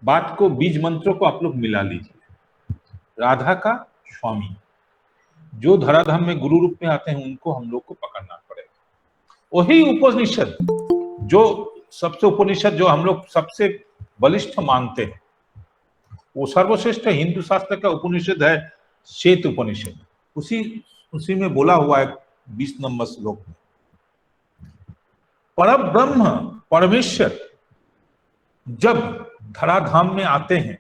बात को, बीज मंत्रों को आप लोग मिला लीजिए। राधा का स्वामी जो धराधाम में गुरु रूप में आते हैं, उनको हम लोग को पकड़ना पड़ेगा। वही उपनिषद जो सबसे उपनिषद जो हम लोग सबसे बलिष्ठ मानते हैं, वो सर्वश्रेष्ठ हिंदू शास्त्र का उपनिषद है श्वेत उपनिषद। उसी में बोला हुआ है 20 नंबर श्लोक में, पर ब्रह्म परमेश्वर जब धराधाम में आते हैं,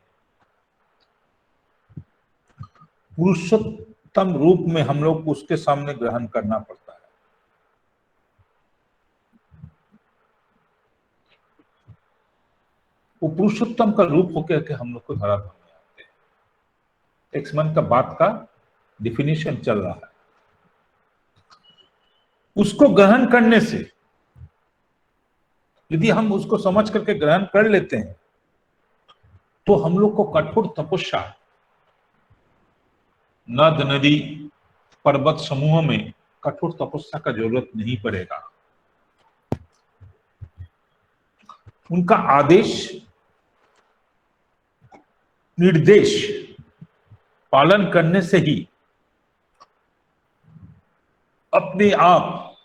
पुरुषोत्तम रूप में हम लोग को उसके सामने ग्रहण करना पड़ता है। वो पुरुषोत्तम का रूप होकर के हम लोग को धराधाम में आते हैं। एक मन का बात का डिफिनेशन चल रहा है। उसको ग्रहण करने से, यदि हम उसको समझ करके ग्रहण कर लेते हैं, तो हम लोग को कठोर तपस्या, नद नदी पर्वत समूह में कठोर तपस्या का जरूरत नहीं पड़ेगा। उनका आदेश निर्देश पालन करने से ही अपने आप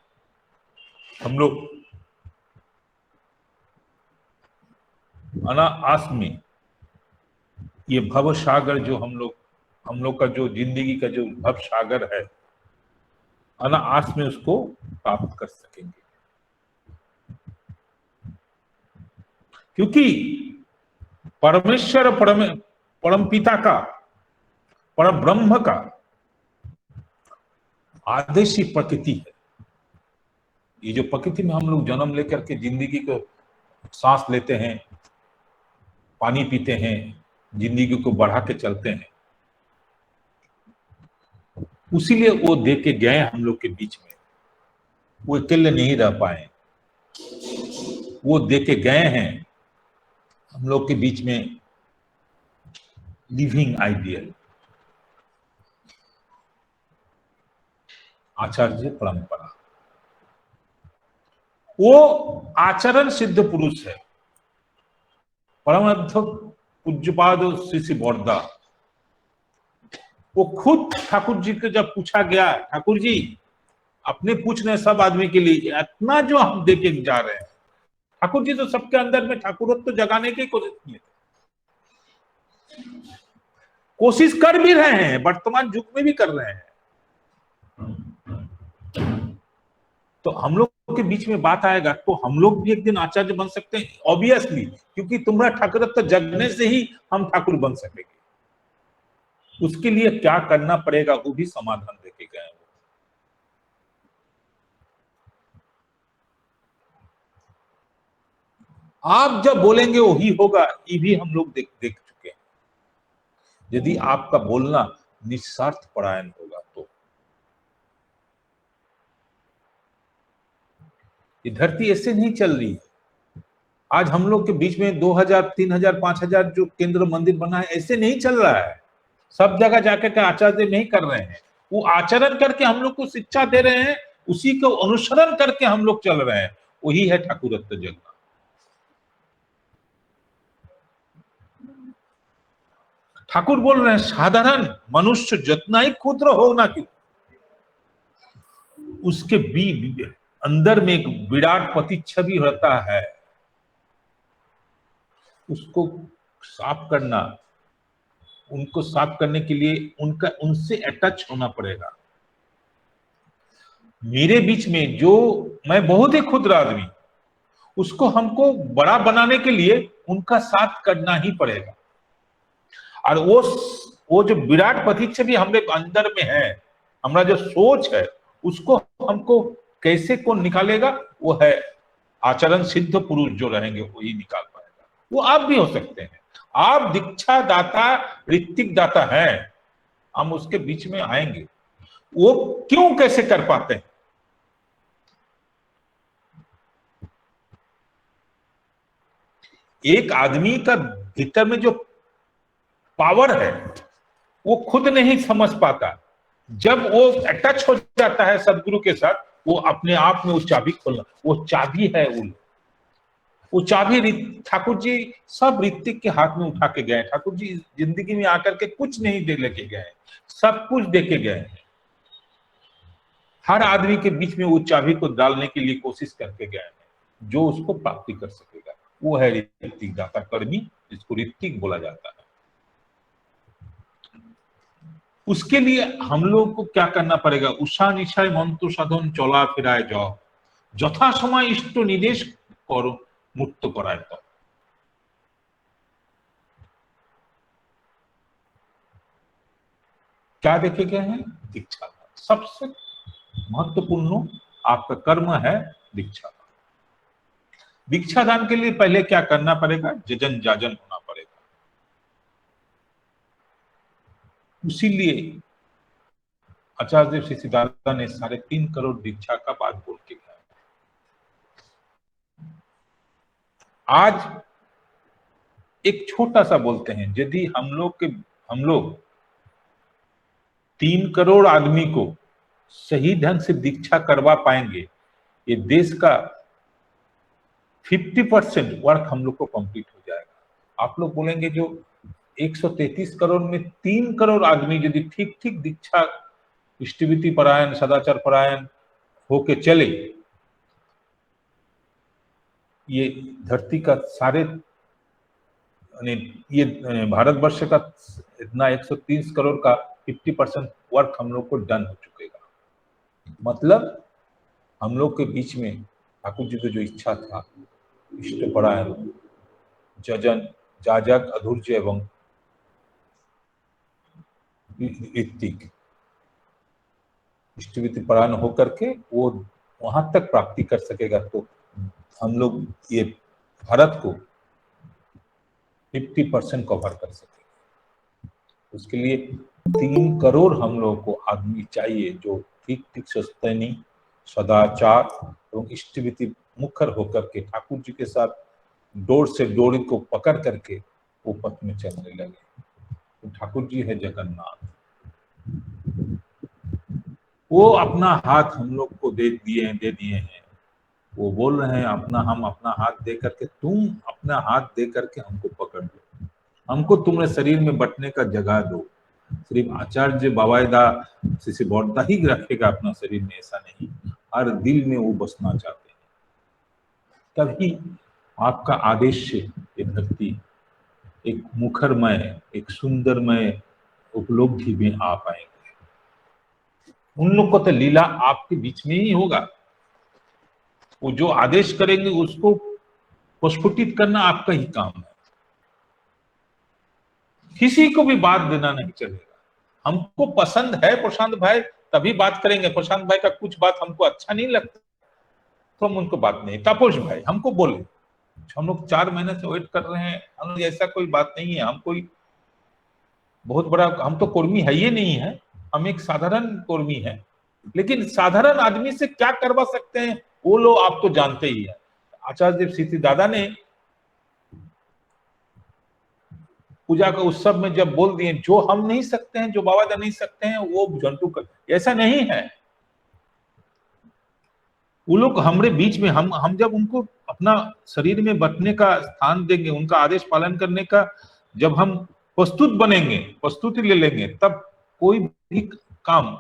हम लोग अनायास में ये भव सागर जो हम लोग का जो जिंदगी का जो भव सागर है, अनायास में उसको प्राप्त कर सकेंगे। क्योंकि परमेश्वर परमपिता का, परम ब्रह्म का आदेश ही प्रकृति है। ये जो प्रकृति में हम लोग जन्म लेकर के जिंदगी को सांस लेते हैं, पानी पीते हैं, जिंदगी को बढ़ा के चलते हैं, उसीलिए वो दे के गए हम लोग के बीच में। वो अकेले नहीं रह पाए, वो दे के गए हैं हम लोग के बीच में लिविंग आइडियल, आचार्य परंपरा। वो आचरण सिद्ध पुरुष है। परमाध्यक्ष पूज्यपाद श्री बौरदा, वो खुद ठाकुर जी को जब पूछा गया, ठाकुर जी अपने पूछ रहे सब आदमी के लिए, इतना जो हम देके जा रहे हैं, ठाकुर जी तो सबके अंदर में ठाकुरत्व तो जगाने की कोशिश किए, कोशिश कर भी रहे हैं, वर्तमान युग में भी कर रहे हैं। तो हम लोग के बीच में बात आएगा तो हम लोग भी एक दिन आचार्य बन सकते हैं, ऑब्वियसली, क्योंकि तुम्हारा ठाकुरत्व जगने से ही हम ठाकुर बन सकेंगे। उसके लिए क्या करना पड़ेगा वो भी समाधान देके गए। आप जब बोलेंगे वही होगा, ये भी हम लोग देख चुके हैं। यदि आपका बोलना निस्वार्थ परायण होगा तो ये धरती ऐसे नहीं चल रही है। आज हम लोग के बीच में 2000, 3000, 5000 जो केंद्र मंदिर बना है, ऐसे नहीं चल रहा है। सब जगह जाकर के आचार्य नहीं कर रहे हैं, वो आचरण करके हम लोग को शिक्षा दे रहे हैं, उसी को अनुसरण करके हम लोग चल रहे हैं। वही है ठाकुरत्व जगना। ठाकुर बोल रहे हैं साधारण मनुष्य जितना ही क्षुद्र हो ना क्यों, उसके भी अंदर में एक विराट पति छवि रहता है। उसको साफ करना, उनको साफ करने के लिए उनसे अटैच होना पड़ेगा। मेरे बीच में जो मैं बहुत ही क्षुद्र आदमी, उसको हमको बड़ा बनाने के लिए उनका साथ करना ही पड़ेगा। और वो जो विराट पति छवि हमारे अंदर में है, हमारा जो सोच है, उसको हमको कैसे कौन निकालेगा? वो है आचरण सिद्ध पुरुष जो रहेंगे, वही निकाल पाएगा। वो आप भी हो सकते हैं, आप दीक्षा दाता, ऋत्विक दाता हैं, हम उसके बीच में आएंगे। वो क्यों कैसे कर पाते हैं? एक आदमी का भीतर में जो पावर है वो खुद नहीं समझ पाता। जब वो टच हो जाता है सदगुरु के साथ, वो अपने आप में वो चाबी खोलना, वो चाबी है। वो चाबी ठाकुर जी सब ऋतिक के हाथ में उठा के गए। ठाकुर जी जिंदगी में आकर के कुछ नहीं दे लेके गए, सब कुछ दे के गए। हर आदमी के बीच में वो चाबी को डालने के लिए कोशिश करके गए हैं, जो उसको प्राप्ति कर सकेगा वो है ऋतिक दाता कर्मी, जिसको ऋतिक बोला जाता है। उसके लिए हम लोग को क्या करना पड़ेगा? उषा निशाय मंत्र साधन चला फिराय जाओ, যথা সময় इष्ट निदेश करो मुक्त कराए। तो क्या देखे गए हैं? दीक्षा। सबसे महत्वपूर्ण आपका कर्म है दीक्षा। दीक्षा दान के लिए पहले क्या करना पड़ेगा? जजन जाजन होना पड़ेगा। इसीलिए आचार्य देव श्री सिद्धार्थ ने 3.5 करोड़ दीक्षा का बात बोल के गया। आज एक छोटा सा बोलते हैं, यदि हम लोग 3 करोड़ आदमी को सही ढंग से दीक्षा करवा पाएंगे, ये देश का 50% वर्क हम लोग को कंप्लीट हो जाएगा। आप लोग बोलेंगे जो 133 करोड़ में 3 करोड़ आदमी यदि ठीक ठीक दीक्षा, इष्टविधि परायण, सदाचार परायण होके चले, ये धरती का सारे ये भारतवर्ष का इतना 130 करोड़ का 50% वर्क हम लोग को डन हो चुकेगा। मतलब हम लोग के बीच में ठाकुर जी की जो इच्छा था, इष्ट परायण, जजन, जाजक, अधूर्य एवं ऋतिक, इष्टविधि परायण होकर के वो वहां तक प्राप्ति कर सकेगा, तो हम लोग ये भारत को 50% कवर कर सकेंगे। उसके लिए 3 करोड़ हम लोगों को आदमी चाहिए जो ठीक ठीक सस्तैनी, सदाचार एवं इष्टविधि मुखर होकर के ठाकुर जी के साथ डोर से डोरी को पकड़ करके वो पथ में चलने लगे। तो ठाकुर जी है जगन्नाथ, वो अपना हाथ हम लोग को दे दिए हैं। वो बोल रहे हैं हम अपना हाथ दे करके, तुम अपना हाथ दे करके हमको पकड़ लो, हमको तुम्हारे शरीर में बटने का जगह दो। सिर्फ आचार्य बाबाईदा शिष्य बौद्धा ही रखेगा अपना शरीर में, ऐसा नहीं, हर दिल में वो बसना चाहते हैं। तभी आपका आदेश से ये धरती एक मुखरमय, एक सुंदरमय उपलब्धि में आ पाएंगे। उन लोग को तो लीला आपके बीच में ही होगा। वो जो आदेश करेंगे उसको प्रस्फुटित करना आपका ही काम है। किसी को भी बात देना नहीं चलेगा। हमको पसंद है प्रशांत भाई तभी बात करेंगे। प्रशांत भाई का कुछ बात हमको अच्छा नहीं लगता तो हम उनको बात नहीं। तापोश भाई हमको बोले, हम लोग 4 महीने से वेट कर रहे हैं, हम ऐसा कोई बात नहीं है। हम कोई बहुत बड़ा, हम तो कर्मी है ही नहीं है, हम एक साधारण कर्मी है। लेकिन साधारण आदमी से क्या करवा सकते हैं वो लोग आप तो जानते ही है। आचार्य देव श्री दादा ने पूजा का उत्सव में जब बोल दिए, जो हम नहीं सकते हैं, जो बाबा नहीं सकते हैं, वो जंतु कर, ऐसा नहीं है। वो लोग हमारे बीच में, हम जब उनको अपना शरीर में बटने का स्थान देंगे, उनका आदेश पालन करने का जब हम प्रस्तुत बनेंगे, प्रस्तुति ले लेंगे, तब कोई भी काम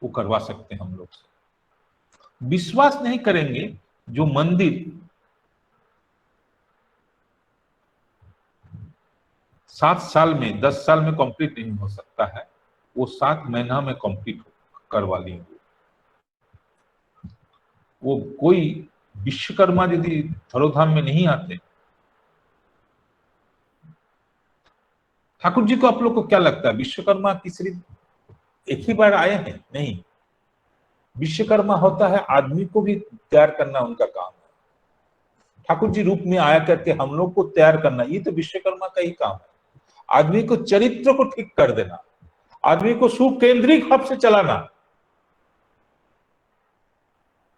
वो करवा सकते हैं हम लोग से। विश्वास नहीं करेंगे, जो मंदिर 7 साल में 10 साल में कंप्लीट नहीं हो सकता है, वो 7 महीना में कंप्लीट करवा लेंगे। वो कोई विश्वकर्मा यदि धरोधाम में नहीं आते, ठाकुर जी को आप लोग को क्या लगता है विश्वकर्मा की सिर्फ एक ही बार आए हैं? नहीं, विश्वकर्मा होता है आदमी को भी तैयार करना उनका काम है। ठाकुर जी रूप में आया करके हम लोग को तैयार करना, ये तो विश्वकर्मा का ही काम है। आदमी को चरित्र को ठीक कर देना, आदमी को सुकेंद्रिक भाव से चलाना,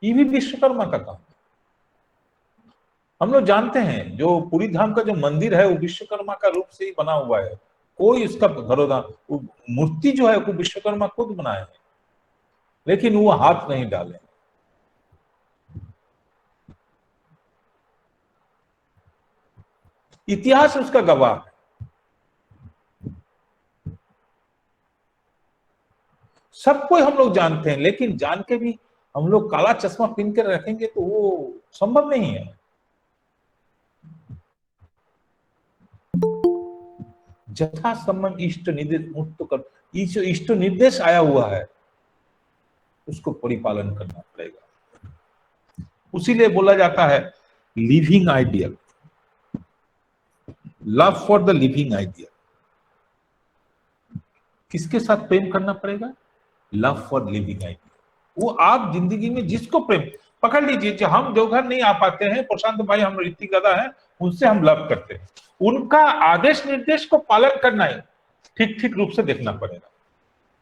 ये भी विश्वकर्मा का काम है। हम लोग जानते हैं जो पुरी धाम का जो मंदिर है वो विश्वकर्मा का रूप से ही बना हुआ है। कोई उसका घरोदा मूर्ति जो है वो विश्वकर्मा खुद बनाए हैं, लेकिन वो हाथ नहीं डाले। इतिहास उसका गवाह है। सबको हम लोग जानते हैं, लेकिन जान के भी हम लोग काला चश्मा पहन कर रखेंगे तो वो संभव नहीं है। जथा संबंध इष्ट निर्देश मुक्त कर, इष्ट निर्देश आया हुआ है उसको परिपालन करना पड़ेगा। उसीलिए बोला जाता है living ideal, love for the living ideal. किसके साथ प्रेम करना पड़ेगा? Love for living ideal. वो आप जिंदगी में जिसको प्रेम पकड़ लीजिए। हम देवघर नहीं आ पाते हैं, प्रशांत भाई हम ऋतिक दादा हैं, उनसे हम लव करते हैं, उनका आदेश निर्देश को पालन करना है, ठीक ठीक रूप से देखना पड़ेगा।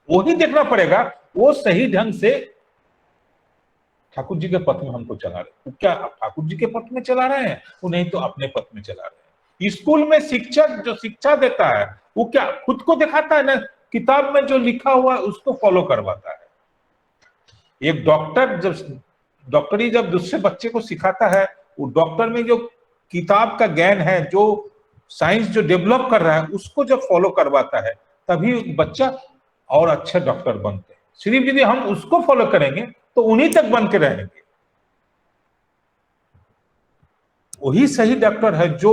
वही देखना पड़ेगा वो सही ढंग से ठाकुर जी के पथ में हमको चला रहे। क्या ठाकुर जी के पथ में चला रहे हैं? वो नहीं तो अपने पथ में चला रहे हैं। स्कूल में शिक्षक जो शिक्षा देता है वो क्या खुद को दिखाता है ना, किताब में जो लिखा हुआ है उसको फॉलो करवाता है। एक डॉक्टर जब दूसरे बच्चे को सिखाता है, वो डॉक्टर में जो किताब का ज्ञान है, जो साइंस जो डेवलप कर रहा है, उसको जब फॉलो करवाता है तभी बच्चा और अच्छा डॉक्टर बनते हैं। सिर्फ यदि हम उसको फॉलो करेंगे तो उन्हीं तक बन के रहेंगे। वही सही डॉक्टर है जो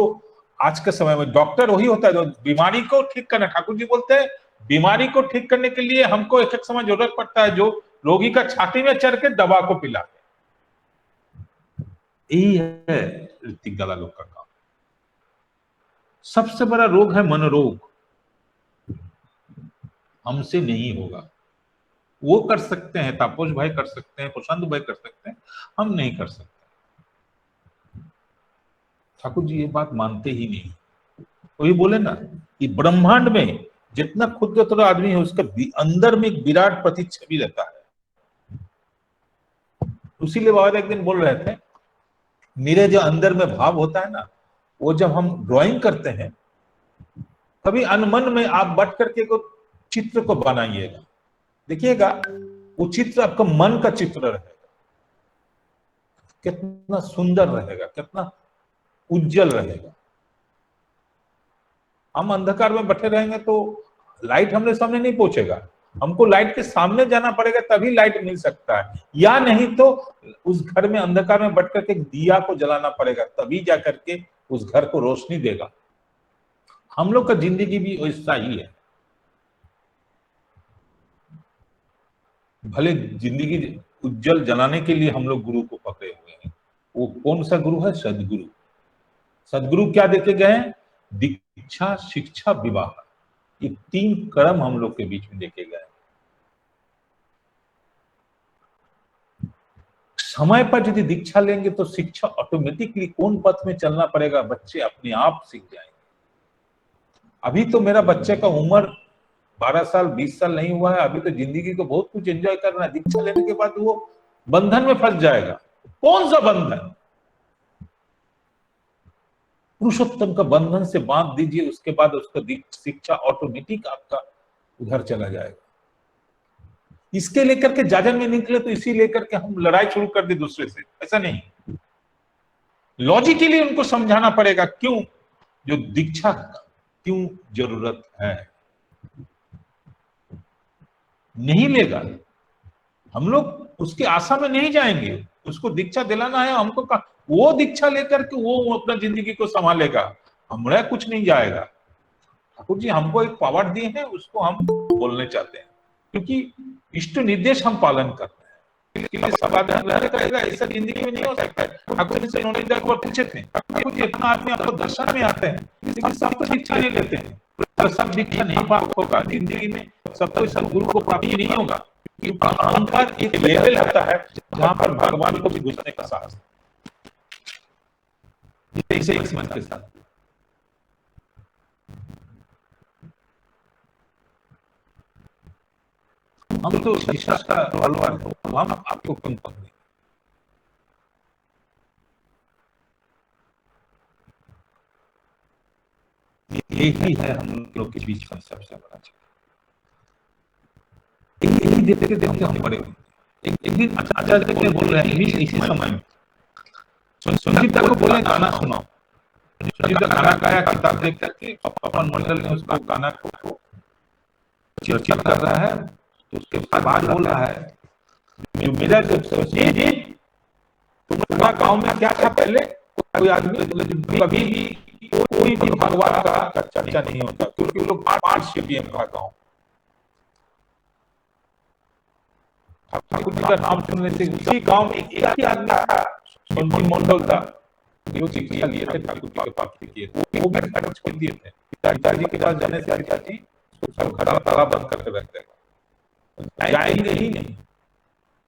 आज के समय में डॉक्टर वही होता है जो बीमारी को ठीक करना। ठाकुर जी बोलते हैं बीमारी को ठीक करने के लिए हमको एक एक समय जरूरत पड़ता है जो रोगी का छाती में चढ़ के दवा को पिलाते। यही है ऋतिक दादा लोग का काम। सबसे बड़ा रोग है मनोरोग, हमसे नहीं होगा। वो कर सकते हैं, तापस भाई कर सकते हैं, प्रशांत भाई कर सकते हैं, हम नहीं कर सकते। ठाकुर जी ये बात मानते ही नहीं। वही बोले ना कि ब्रह्मांड में जितना क्षुद्र आदमी है उसका अंदर में एक विराट प्रतिच्छवि रहता है। उसीलिए बाबा एक दिन बोल रहे थे मेरे जो अंदर में भाव होता है ना, वो जब हम ड्राइंग करते हैं कभी अनमन में आप बैठ करके को चित्र को बनाइएगा, देखिएगा वो चित्र आपका मन का चित्र रहेगा, कितना सुंदर रहेगा, कितना उज्जवल रहेगा। हम अंधकार में बैठे रहेंगे तो लाइट हमने सामने नहीं पहुंचेगा, हमको लाइट के सामने जाना पड़ेगा तभी लाइट मिल सकता है, या नहीं तो उस घर में अंधकार में बैठ करके दिया को जलाना पड़ेगा तभी जा करके उस घर को रोशनी देगा। हम लोग का जिंदगी भी वैसा ही है। भले जिंदगी उज्जवल जलाने के लिए हम लोग गुरु को पकड़े हुए हैं। वो कौन सा गुरु है? सदगुरु। सदगुरु क्या देके गए? दीक्षा, शिक्षा, विवाह, ये 3 कर्म हम लोग के बीच में देखे गए। समय पर यदि दीक्षा लेंगे तो शिक्षा ऑटोमेटिकली कौन पथ में चलना पड़ेगा बच्चे अपने आप सीख जाएंगे। अभी तो मेरा बच्चे का उम्र 12 साल 20 साल नहीं हुआ है, अभी तो जिंदगी को बहुत कुछ एंजॉय करना है। दीक्षा लेने के बाद वो बंधन में फंस जाएगा। कौन सा बंधन? पुरुषोत्तम का बंधन से बांध दीजिए, उसके बाद उसका शिक्षा ऑटोमेटिक आपका उधर चला जाएगा। इसके लेकर के जाजन में निकले तो इसी लेकर के हम लड़ाई शुरू कर दे दूसरे से, ऐसा नहीं। लॉजिकली उनको समझाना पड़ेगा क्यों जो दीक्षा क्यों जरूरत है। नहीं लेगा, हम लोग उसकी आशा में नहीं जाएंगे। उसको दीक्षा दिलाना है हमको, वो दीक्षा लेकर के वो अपना जिंदगी को संभालेगा, हमारा कुछ नहीं जाएगा। ठाकुर जी हमको एक पावर दिए हैं, उसको हम बोलने चाहते हैं, क्योंकि इष्ट निर्देश हम पालन करते हैं। इसके लिए समाधान रहेगा, ऐसा जिंदगी में नहीं हो सकता है। ठाकुर जी से उन्होंने एक बार पूछे थे, ठाकुर जी इतना आदमी आपको दर्शन में आते हैं लेकिन सब तो दीक्षा नहीं लेते हैं, तो सब दीक्षा नहीं प्राप्त होगा जिंदगी में, सबको सदगुरु को प्राप्ति नहीं होगा। क्योंकि अहंकार एक लेवल होता है जहां पर भगवान को भी घुसने का साहस, जैसे एक मन के साथ। हम तो विश्वास का तलवार है, हम आपको कम पकड़े। यही है हम लोग के बीच में सबसे बड़ा चक्कर। यही देखते देखते हम बड़े एक दिन आचार्य जी बोल रहे हैं इसी समय में संजीव को बोले गाना सुनाओ। संजीव गाना गाया, किताब देख करके अपन मंडल ने उसका गाना को चर्चा कर रहा है। तो उसके बाद बोल रहा है जो मेरा जो जी तुम्हारा गांव में क्या था पहले, कोई आदमी कभी भी कोई भी भगवान का चर्चा नहीं होता, क्योंकि वो लोग पांच सीपीएम का गांव। ठाकुर जी का नाम सुनने से उसी गांव में एक ही आदमी था, संजीव मंडल था, जो शिक्षा लिए थे ठाकुर जी के पास किए, वो भी खर्च कर दिए थे। पिताजी के पास जाने से पिताजी घर ताला बंद करके रखते जाएंगे ही नहीं।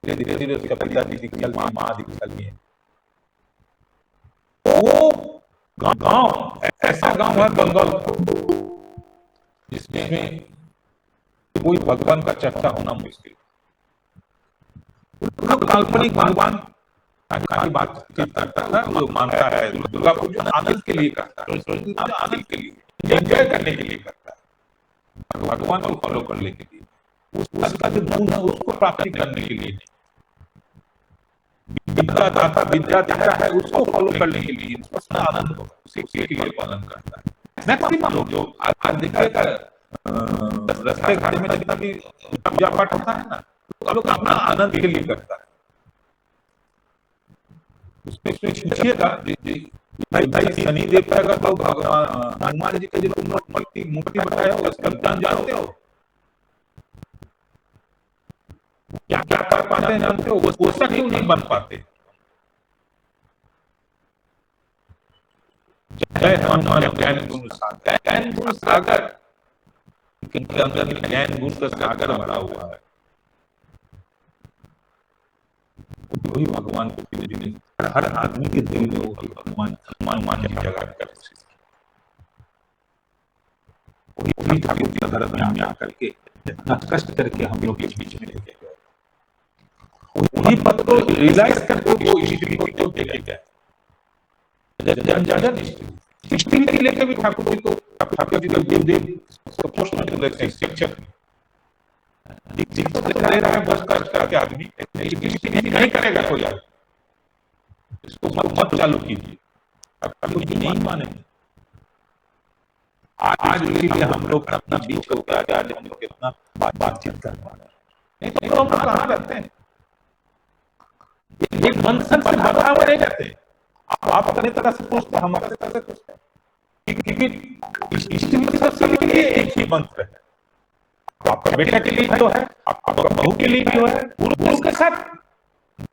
धीरे धीरे उसका पिताजी दीक्षा लिए, माँ दीक्षा लिए। वो गांव ऐसा गांव है बंगाल जिसमें कोई भगवान का चर्चा होना मुश्किल। काल्पनिक भगवान की बात करता है, लोग मानता है दुर्गा पूजा आनंद के लिए करता है, आनंद के लिए एंजॉय करने के लिए करता है, भगवान को फॉलो करने के लिए, उसका जो गुण है उसको प्राप्ति करने के लिए नहीं। विद्या दाता विद्या देता है उसको फॉलो करने के लिए, उसका आनंद को सीखने के लिए पालन करता है। मैक्सिमम लोग जो आज देखिएगा रास्ते घाट में जितना भी पूजा पाठ होता है ना, तो लोग अपना आनंद के लिए करता है। उसमें पूछिएगा भाई शनि देवता का तो भगवान हनुमान जी का जो मूर्ति बनाया हो उसका ज्ञान जानते हो, क्या क्या कर पाते हैं जानते हो, वो सब क्यों नहीं बन पाते। जय हनुमान ज्ञान गुरु सागर, ज्ञान गुरु सागर के अंदर ज्ञान गुरु का सागर भरा हुआ है। वही भगवान को हर आदमी के दिल में वही भगवान की जगह कर, वही ठाकुर जी धर्म में आकर के इतना कष्ट करके हम लोग के बीच में लेके गए, वही पद को रियलाइज करके वो स्त्री को लेके गए। जन स्त्री के लेकर भी ठाकुर जी को देव पोस्ट में लेते हैं, शिक्षक ले रहा है बस कष्ट करके आदमी नहीं करेगा कोई आदमी, इसको मत चालू कीजिए। अब कुछ नहीं माने आज इसीलिए हम लोग अपना बीच को आज हम लोग इतना बातचीत कर पा रहे हैं, नहीं तो हम लोग कहाँ रहते हैं, एक बंधन से बंधा हुए नहीं रहते। आप अपने तरह से पूछते, हम अपने तरह से पूछते हैं, क्योंकि सबसे लिए एक ही मंत्र है। आपका बेटा के लिए जो है, आपका बहू के लिए जो है, गुरु के साथ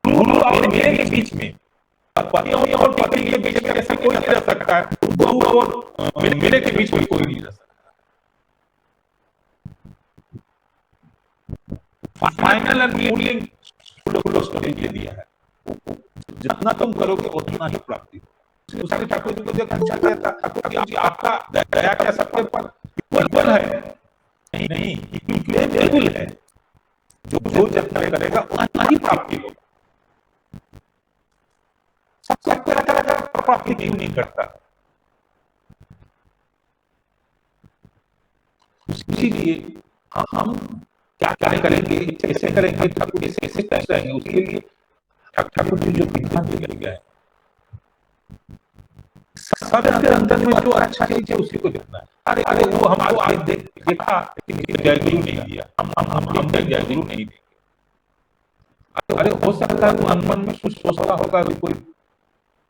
गुरु और मेरे के बीच में, पति और पत्नी के बीच में ऐसा कोई नहीं रह सकता है, गुरु और मेरे के बीच में कोई नहीं रह सकता। Final and ruling story they दिया है, जितना तुम करोगे उतना ही प्राप्ति हो। उसने ठाकुर जी को देखा अच्छा कहता ठाकुर जी आपका दया क्या सबके ऊपर इक्वल है? नहीं, इक्विटेबल है, जो जितना करेगा उतना ही प्राप्ति होगा। सबसे प्राप्ति क्यों नहीं करता? इसीलिए हम क्या करेंगे, कैसे करेंगे, ठाकुर जी कैसे करेंगे, उसके लिए ठाकुर जी जो विधान दिए गए सबके अंदर में जो अच्छा चीज है उसी को देखना है। अरे वो हमको आज देखा जय गुरु नहीं दिया, हम जय गुरु नहीं देंगे। अरे हो सकता है वो मन में कुछ सोचता होगा, कोई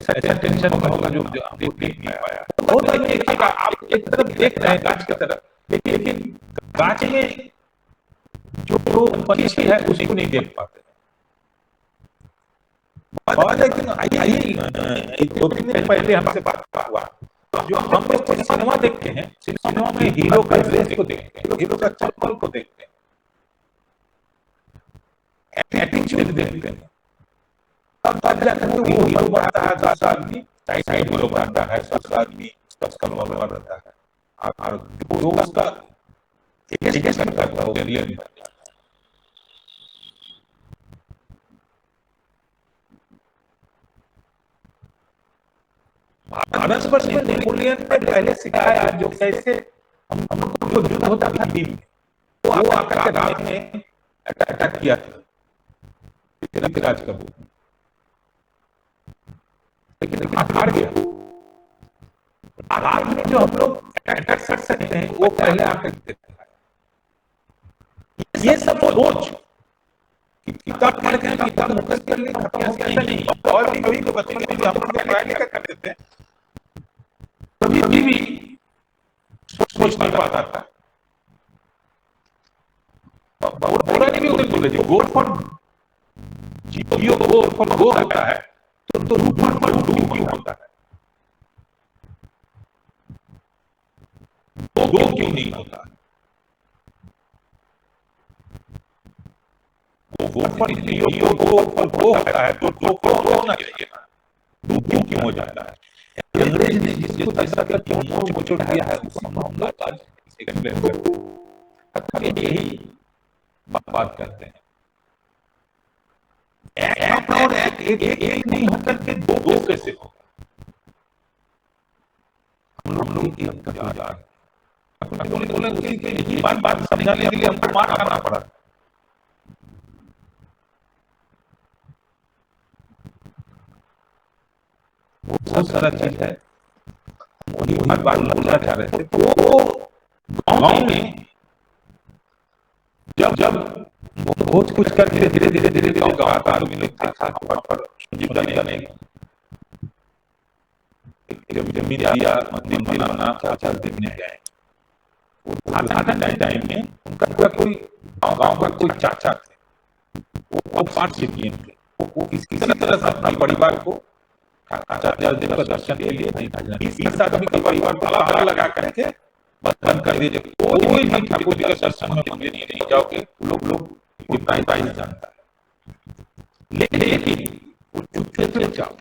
ऐसा टेंशन होगा जो हमको देख नहीं पाया। वो देखिएगा, आप एक तरफ देख रहे हैं गाछ की तरफ, लेकिन गाछ में जो पक्षी है उसी को नहीं देख पाते। और लेकिन दो तीन दिन पहले हमसे बात हुआ, जो हम लोग सिनेमा देखते हैं, सिनेमा में हीरो का ड्रेस को देखते हैं, हीरो का चप्पल को देखते हैं, एटीट्यूड देखते हैं, तब जाकर वो हीरो बनता है। 10 आदमी साइड हीरो बनता है, 10 आदमी सबका रोल रहता है, और वो उसका एजुकेशन करता है, रियल बनता है। भारत पर नेपोलियन ने पहले सिखाया जो कैसे हम लोग जो युद्ध होता था दिल्ली में, वो आकर के रात में अटैक किया था पृथ्वीराज कपूर, लेकिन हार गया। रात में जो हम लोग अटैक कर सकते हैं वो पहले आकर के ये सब सोच किताब पढ़ के किताब मुखस्त कर ली नहीं, और भी तो बच्चे के लिए हम लोग पढ़ाई लिखा करते थे, कभी भी सोच नहीं पाता था। और पूरा नहीं भी बोले जी go for Jio, go for go होता है तो रूप पर डू क्यों होता है, गो क्यों नहीं होता है? Go for Jio, go for go होता है तो गो फॉर गो होना चाहिए ना, डू क्यों हो जाता है? अंग्रेज ने जिसको ऐसा कर मोच मोचोड़ दिया है उसी में हम लोग आज एक्सप्लेन करते हैं, यही बात करते हैं। एक और एक नहीं होकर के दो कैसे होगा? हम लोग एक यार बोले उसी के लिए बात समझाने के लिए हमको मार खाना पड़ा। बहुत सारा चीज है, वही बात बोलना चाह रहे थे। तो गांव में जब बहुत कुछ करके धीरे धीरे गांव का आदमी लोग देखा पर बने जमीन दिया मंदिर बनाना 4 दिन में गए। टाइम में उनका कोई गांव का कोई चाचा थे, वो पार्टिसिपेंट थे, वो किसी तरह से अपने परिवार को 4 दिन का दर्शन के लिए नहीं भेजना। 30 आदमी का परिवार ताला लगा करके बंद कर दीजिए, कोई भी ठाकुर जी के दर्शन में मंदिर नहीं जाओगे। लोग प्राइस जानता है, लेकिन वो चुपके से जाओ।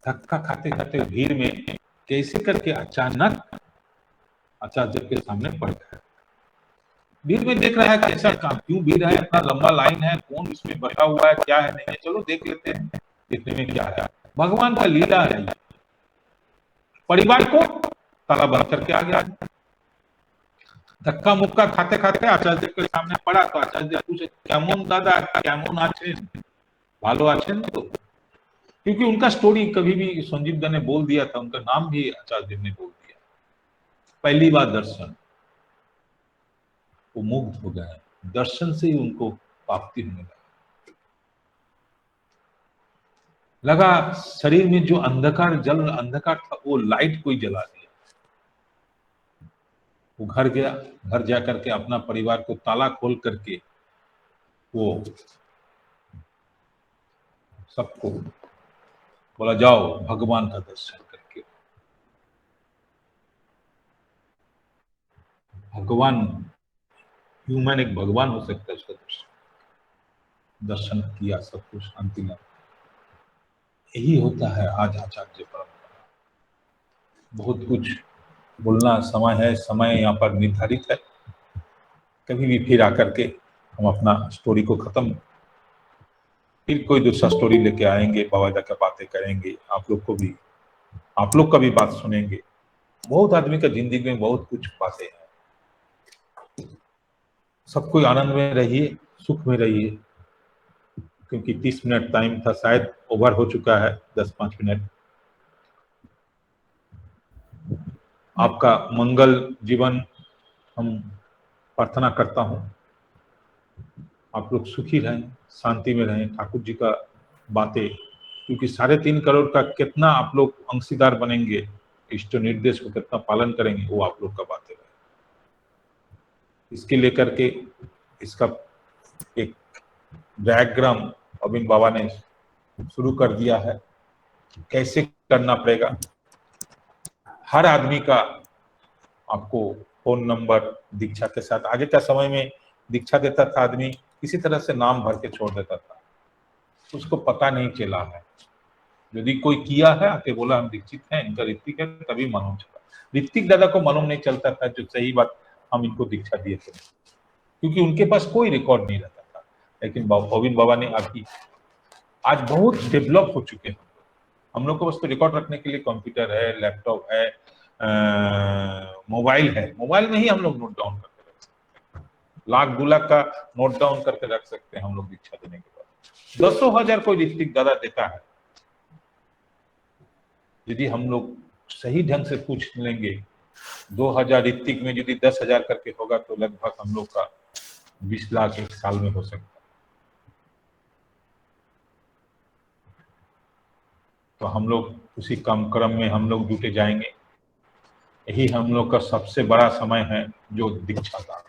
धक्का खाते खाते भीड़ में कैसे करके अचानक आचार्य के सामने पड़ गया। भीड़ में देख रहा है कैसा काम, क्यों भीड़ है, इतना लंबा लाइन है, कौन इसमें बैठा हुआ है, क्या है नहीं है, चलो देख लेते हैं, देखने में क्या है। भगवान का लीला है। परिवार को ताला बंद करके आ गया। धक्का मुक्का खाते खाते आचार्य के सामने पड़ा तो आचार्य पूछे केमन दादा, केमन आछेन, भालो आछेन? तो क्योंकि उनका स्टोरी कभी भी संजीव दा ने बोल दिया था, उनका नाम भी आचार्य ने बोल दिया। पहली बार दर्शन, वो मुग्ध हो गए, दर्शन से ही उनको प्राप्ति होने लगा। शरीर में जो अंधकार जल अंधकार था वो लाइट कोई जला दिया। वो घर गया, घर जाकर के अपना परिवार को ताला खोल करके वो सबको बोला जाओ भगवान का दर्शन करके। भगवान ह्यूमन एक भगवान हो सकता है, उसका दर्शन किया, सब कुछ शांति लगा। यही होता है आज आचार्य परंपरा। बहुत कुछ बोलना समय है, समय यहाँ पर निर्धारित है। कभी भी फिर आकर के हम अपना स्टोरी को खत्म, फिर कोई दूसरा स्टोरी लेके आएंगे, बाबा का बातें करेंगे, आप लोग का भी बात सुनेंगे। बहुत आदमी का जिंदगी में बहुत कुछ बातें हैं। सब कोई आनंद में रहिए, सुख में रहिए, क्योंकि 30 मिनट टाइम था, शायद ओवर हो चुका है 10-5 मिनट। आपका मंगल जीवन हम प्रार्थना करता हूं। आप लोग सुखी रहें, शांति में रहें। ठाकुर जी का बातें, क्योंकि 3.5 करोड़ का कितना आप लोग अंशीदार बनेंगे, इष्ट निर्देश को कितना पालन करेंगे, वो आप लोग का बातें है। इसके लेकर के इसका एक डायग्राम अविन बाबा ने शुरू कर दिया है, कैसे करना पड़ेगा। हर आदमी का आपको फोन नंबर दीक्षा के साथ, आगे का समय में दीक्षा देता था आदमी किसी तरह से नाम भर के छोड़ देता था, उसको पता नहीं चला है। यदि कोई किया है आके बोला हम दीक्षित हैं, इनका ऋत्विक है, तभी मालूम चला। ऋत्विक दादा को मालूम नहीं चलता था जो सही बात हम इनको दीक्षा दिए थे, क्योंकि उनके पास कोई रिकॉर्ड नहीं रहता था। लेकिन अविन बाबा ने आपकी आज बहुत डेवलप हो चुके हैं, हम लोग को बस तो रिकॉर्ड रखने के लिए कंप्यूटर है, लैपटॉप है, मोबाइल है। मोबाइल में ही हम लोग नोट डाउन करके रख सकते हैं, 1,00,000 2,00,000 का नोट डाउन करके रख सकते हैं हम लोग दीक्षा देने के बाद। 10,000 कोई ऋत्विक दादा देता है, यदि हम लोग सही ढंग से पूछ लेंगे 2,000 ऋत्विक में यदि 10,000 करके होगा तो लगभग हम लोग का 20 लाख एक साल में हो सकता है। तो हम लोग उसी क्रम में हम लोग जुटे जाएंगे। यही हम लोग का सबसे बड़ा समय है जो दीक्षा का।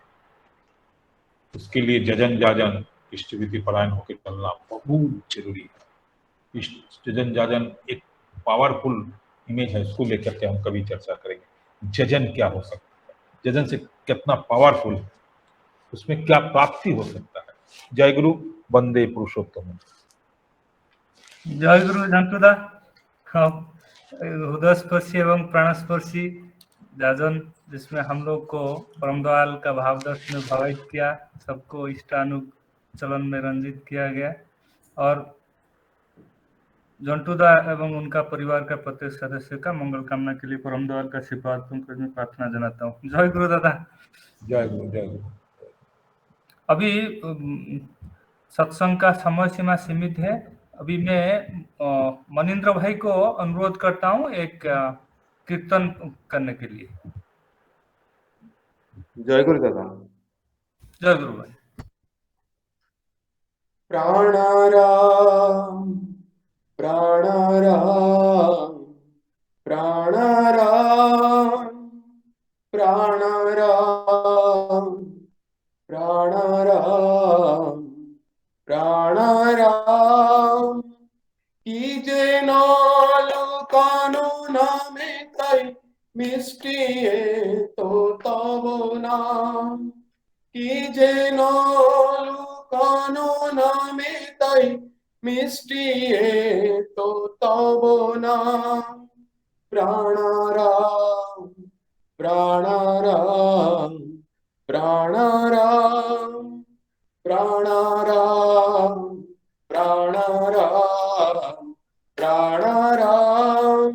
उसके लिए जजन जाजन इष्टविधि परायण होकर चलना बहुत जरूरी है। जजन जाजन एक पावरफुल इमेज है, उसको लेकर के हम कभी चर्चा करेंगे। जजन क्या हो सकता है, जजन से कितना पावरफुल है, उसमें क्या प्राप्ति हो सकता है। जय गुरु, वंदे पुरुषोत्तम। जय गुरु झंटूदा। हृदयस्पर्शी एवं प्राणस्पर्शी जाजन, जिसमें हम लोग को परमदयाल का भाव दर्श में भावित किया, सबको इष्टानुचलन में रंजित किया गया, और झंटूदा एवं उनका परिवार का प्रत्येक सदस्य का मंगल कामना के लिए परमदयाल का आशीर्वाद मैं प्रार्थना जनाता हूँ। जय गुरु दादा। जय गुरु, जय गुरु। अभी सत्संग का समय सीमा सीमित है। अभी मैं मनिंद्र भाई को अनुरोध करता हूँ एक कीर्तन करने के लिए। जय गुरु दादा। जय गुरु भाई। प्राणाराम प्राणाराम प्राणाराम प्राणाराम प्राणाराम प्राणाराम कीजे नालुकानो नामे ताई मिष्टिये तो तव नाम कीजे नालुकानो नामे ताई मिष्टिये तो तव नाम प्राणाराम प्राणाराम प्राणाराम प्राणाराम प्राणाराम प्राणाराम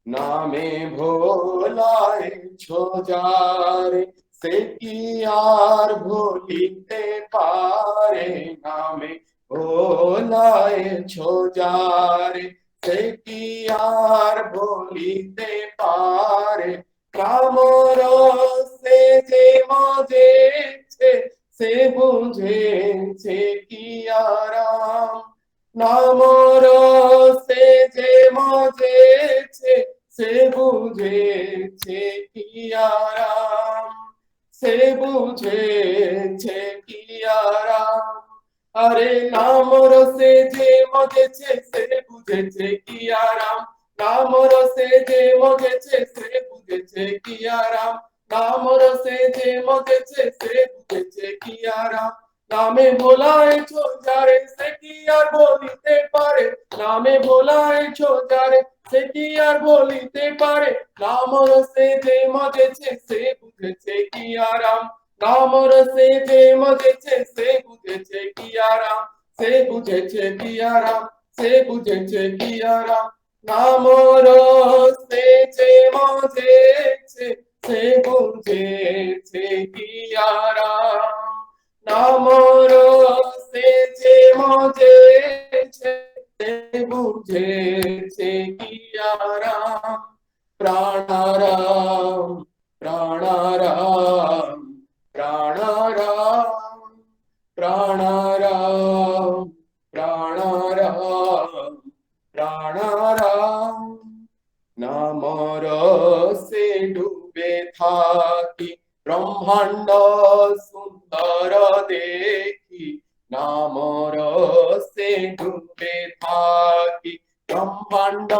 नामे भोलाए छोजारे से की यार भोलीते पारे नामे भोलाए छोजारे से की यार भोलीते पारे कामरो से जे मजे से बुझे से किया राम नामरो से जे मजे से बुझे से किया राम से बुझे से किया राम अरे नामरो से जे मजे से बुझे से किया राम नामरो से जे मजे से बुझे से किया राम नामरो से जे मजे से बुझे से किया राम नामे भोलाए छोजारे से कियार बोलीते पारे नामे भोलाए छोजारे से कियार बोलीते पारे नामरो से जे मजे से बुझे से किया राम नामरो से जे मजे से बुझे से किया राम से बुझे से किया राम से बुझे से किया राम नामरो से जे मजे से बुझे से किया राम नामरो से जे मजे से बुझे से किया राम प्राणाराम प्राणाराम प्राणाराम प्राणाराम प्राणाराम प्राणाराम नामरो से डूबे थाकी ब्रह्मांड सुंदर देखी नामरो से डूबे थाकी ब्रह्मांड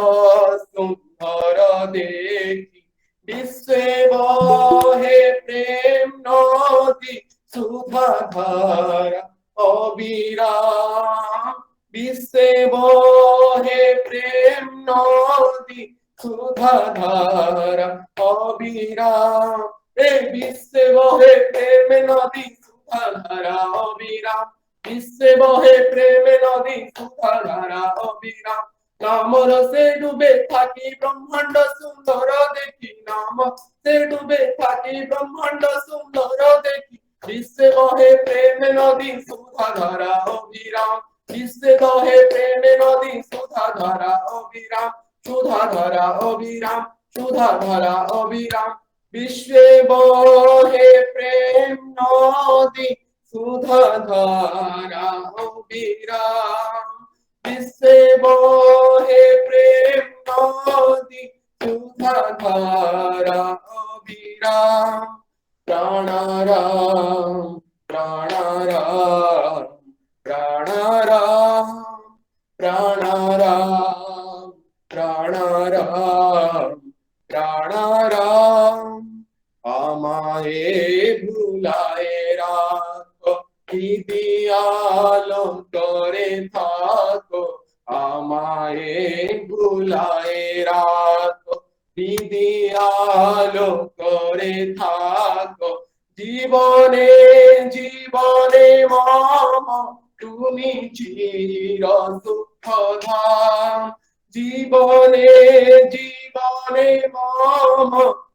सुंदर देखी विश्वे बहे प्रेम नदी सुधा धारा अविराम विश्वे बहे प्रेम नदी सुधा धारा अविराम विश्व बहे प्रेम नदी सुधा धारा अविराम विश्व बहे प्रेम नदी सुधा धारा अविराम নাম রসে ডুবে থাকি ব্রহ্মাণ্ড সুন্দর দেখি, নাম সে ডুবে থাকি ব্রহ্মাণ্ড সুন্দর দেখি, বিশ্বে বহে প্রেম নদী সুধা ধারা অবিরাম, বিশ্বে বহে প্রেম নদী সুধা ধারা অবিরাম, সুধা ধারা অবিরাম, সুধা ধারা অবিরাম, বিশ্বে বহে প্রেম নদী সুধা ধারা অবিরাম, বিশ্বে বহে প্রেম নদী সুধা ধারা অবিরাম, প্রাণারাম প্রাণারাম প্রাণারাম প্রাণারাম প্রাণারাম প্রাণারাম, আমায় ভুলায় রাখো দিয়ালো করে থাকো, আমায় ভুলায় রাখো দিয়ালো করে থাকো, জীবনে জীবনে মম তুমি চির সুখ ধাম, জীবনে জীবনে মম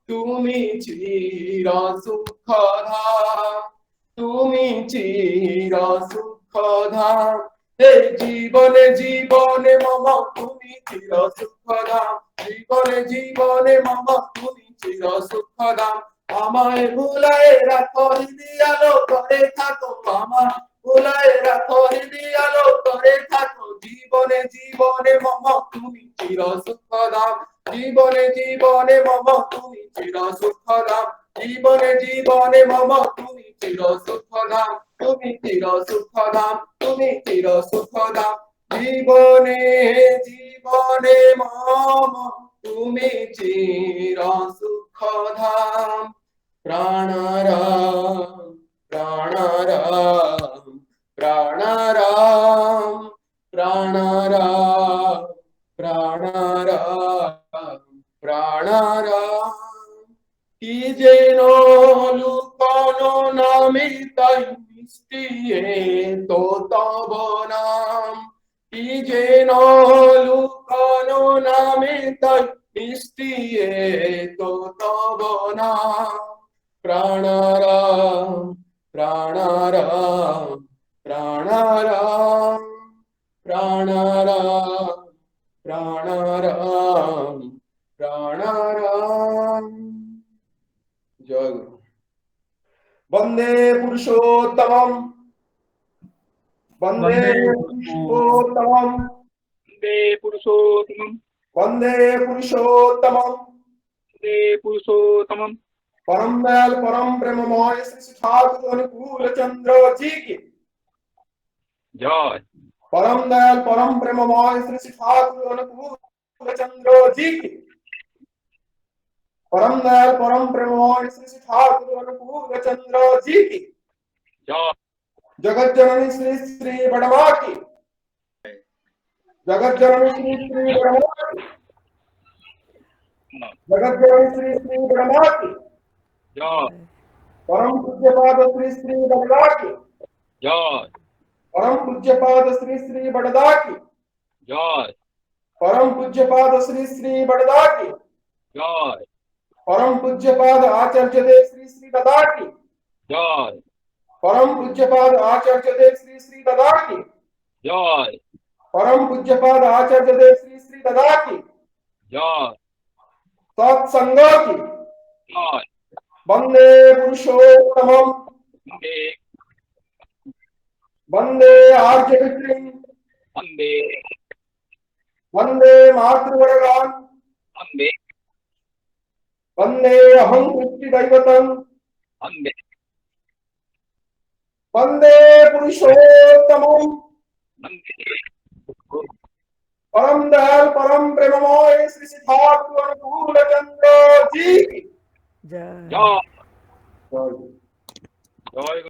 তুমি চির সুখ ধাম, তুমি চির সুখ ধাম, এই জীবনে জীবনে মম তুমি চির সুখ ধাম, জীবনে জীবনে মম তুমি চির সুখ ধাম, আমায় ভুলায় রাখো দিয়ালো করে থাকো, আমায় ভুলায় রাখো দিয়ালো করে থাকো, জীবনে জীবনে মম তুমি চির সুখ ধাম, জীবনে জীবনে মম তুমি চির সুখ ধাম, জীবনে জীবনে মম তুমি চির সুখ ধাম, তুমি চির সুখ ধাম, তুমি চির সুখ ধাম, জীবনে জীবনে মম তুমি চির সুখ ধাম, প্রাণারাম প্রাণারাম প্রাণারাম প্রাণারাম প্রাণারাম প্রাণারাম, কি যেন লুকানো নামে তাই মিষ্টি তো তব নাম, কি যেন লুকানো নামে তাই মিষ্টি তো তব নাম, প্রাণারাম প্রাণারাম প্রাণারাম প্রাণারাম প্রাণারাম প্রাণারাম। জয় গুরু। বন্দে পুরুষোত্তমম বন্দে পুরুষোত্তমম वन्दे पुरुषोत्तमम् বন্দে পুরুষোত্তমম वन्दे पुरुषोत्तमम् परम दयाल परम प्रेममय श्री श्री ठाकुर अनुकूल चंद्र जी की जय। परम दयाल परम प्रेममय श्री श्री ठाकुर अनुकूल चंद्र जी की परम दयाल परम प्रेममय श्री श्री ठाकुर अनुकूल चंद्र जी की जय। जगत जननी श्री श्री बड़मा की जगत जननी श्री श्री बड़मा की जगत जननी श्री श्री बड़मा की जय। परम पूज्यपाद श्री श्री बड़दा की जय। परम पूज्यपाद श्री श्री बड़दा की जय। परम पूज्यपाद श्री श्री बड़दा की जय। परम पूज्यपाद आचार्य देव श्री श्री ददा की जय। परम पूज्यपाद आचार्य देव श्री श्री ददा की जय। परम पूज्यपाद आचार्य देव श्री श्री ददा की जय। सत्संग की जय। वंदे पुरुषोत्तमम वन्दे वंदे आर्य विक्रम वन्दे वंदे मातृवर्गान वन्दे वंदे अहं कृष्टि दैवतम वन्दे वंदे पुरुषोत्तमम वन्दे परम दयाल परम प्रेममय श्री श्री ठाकुर अनुकूल चंद्र जी की जय। जय।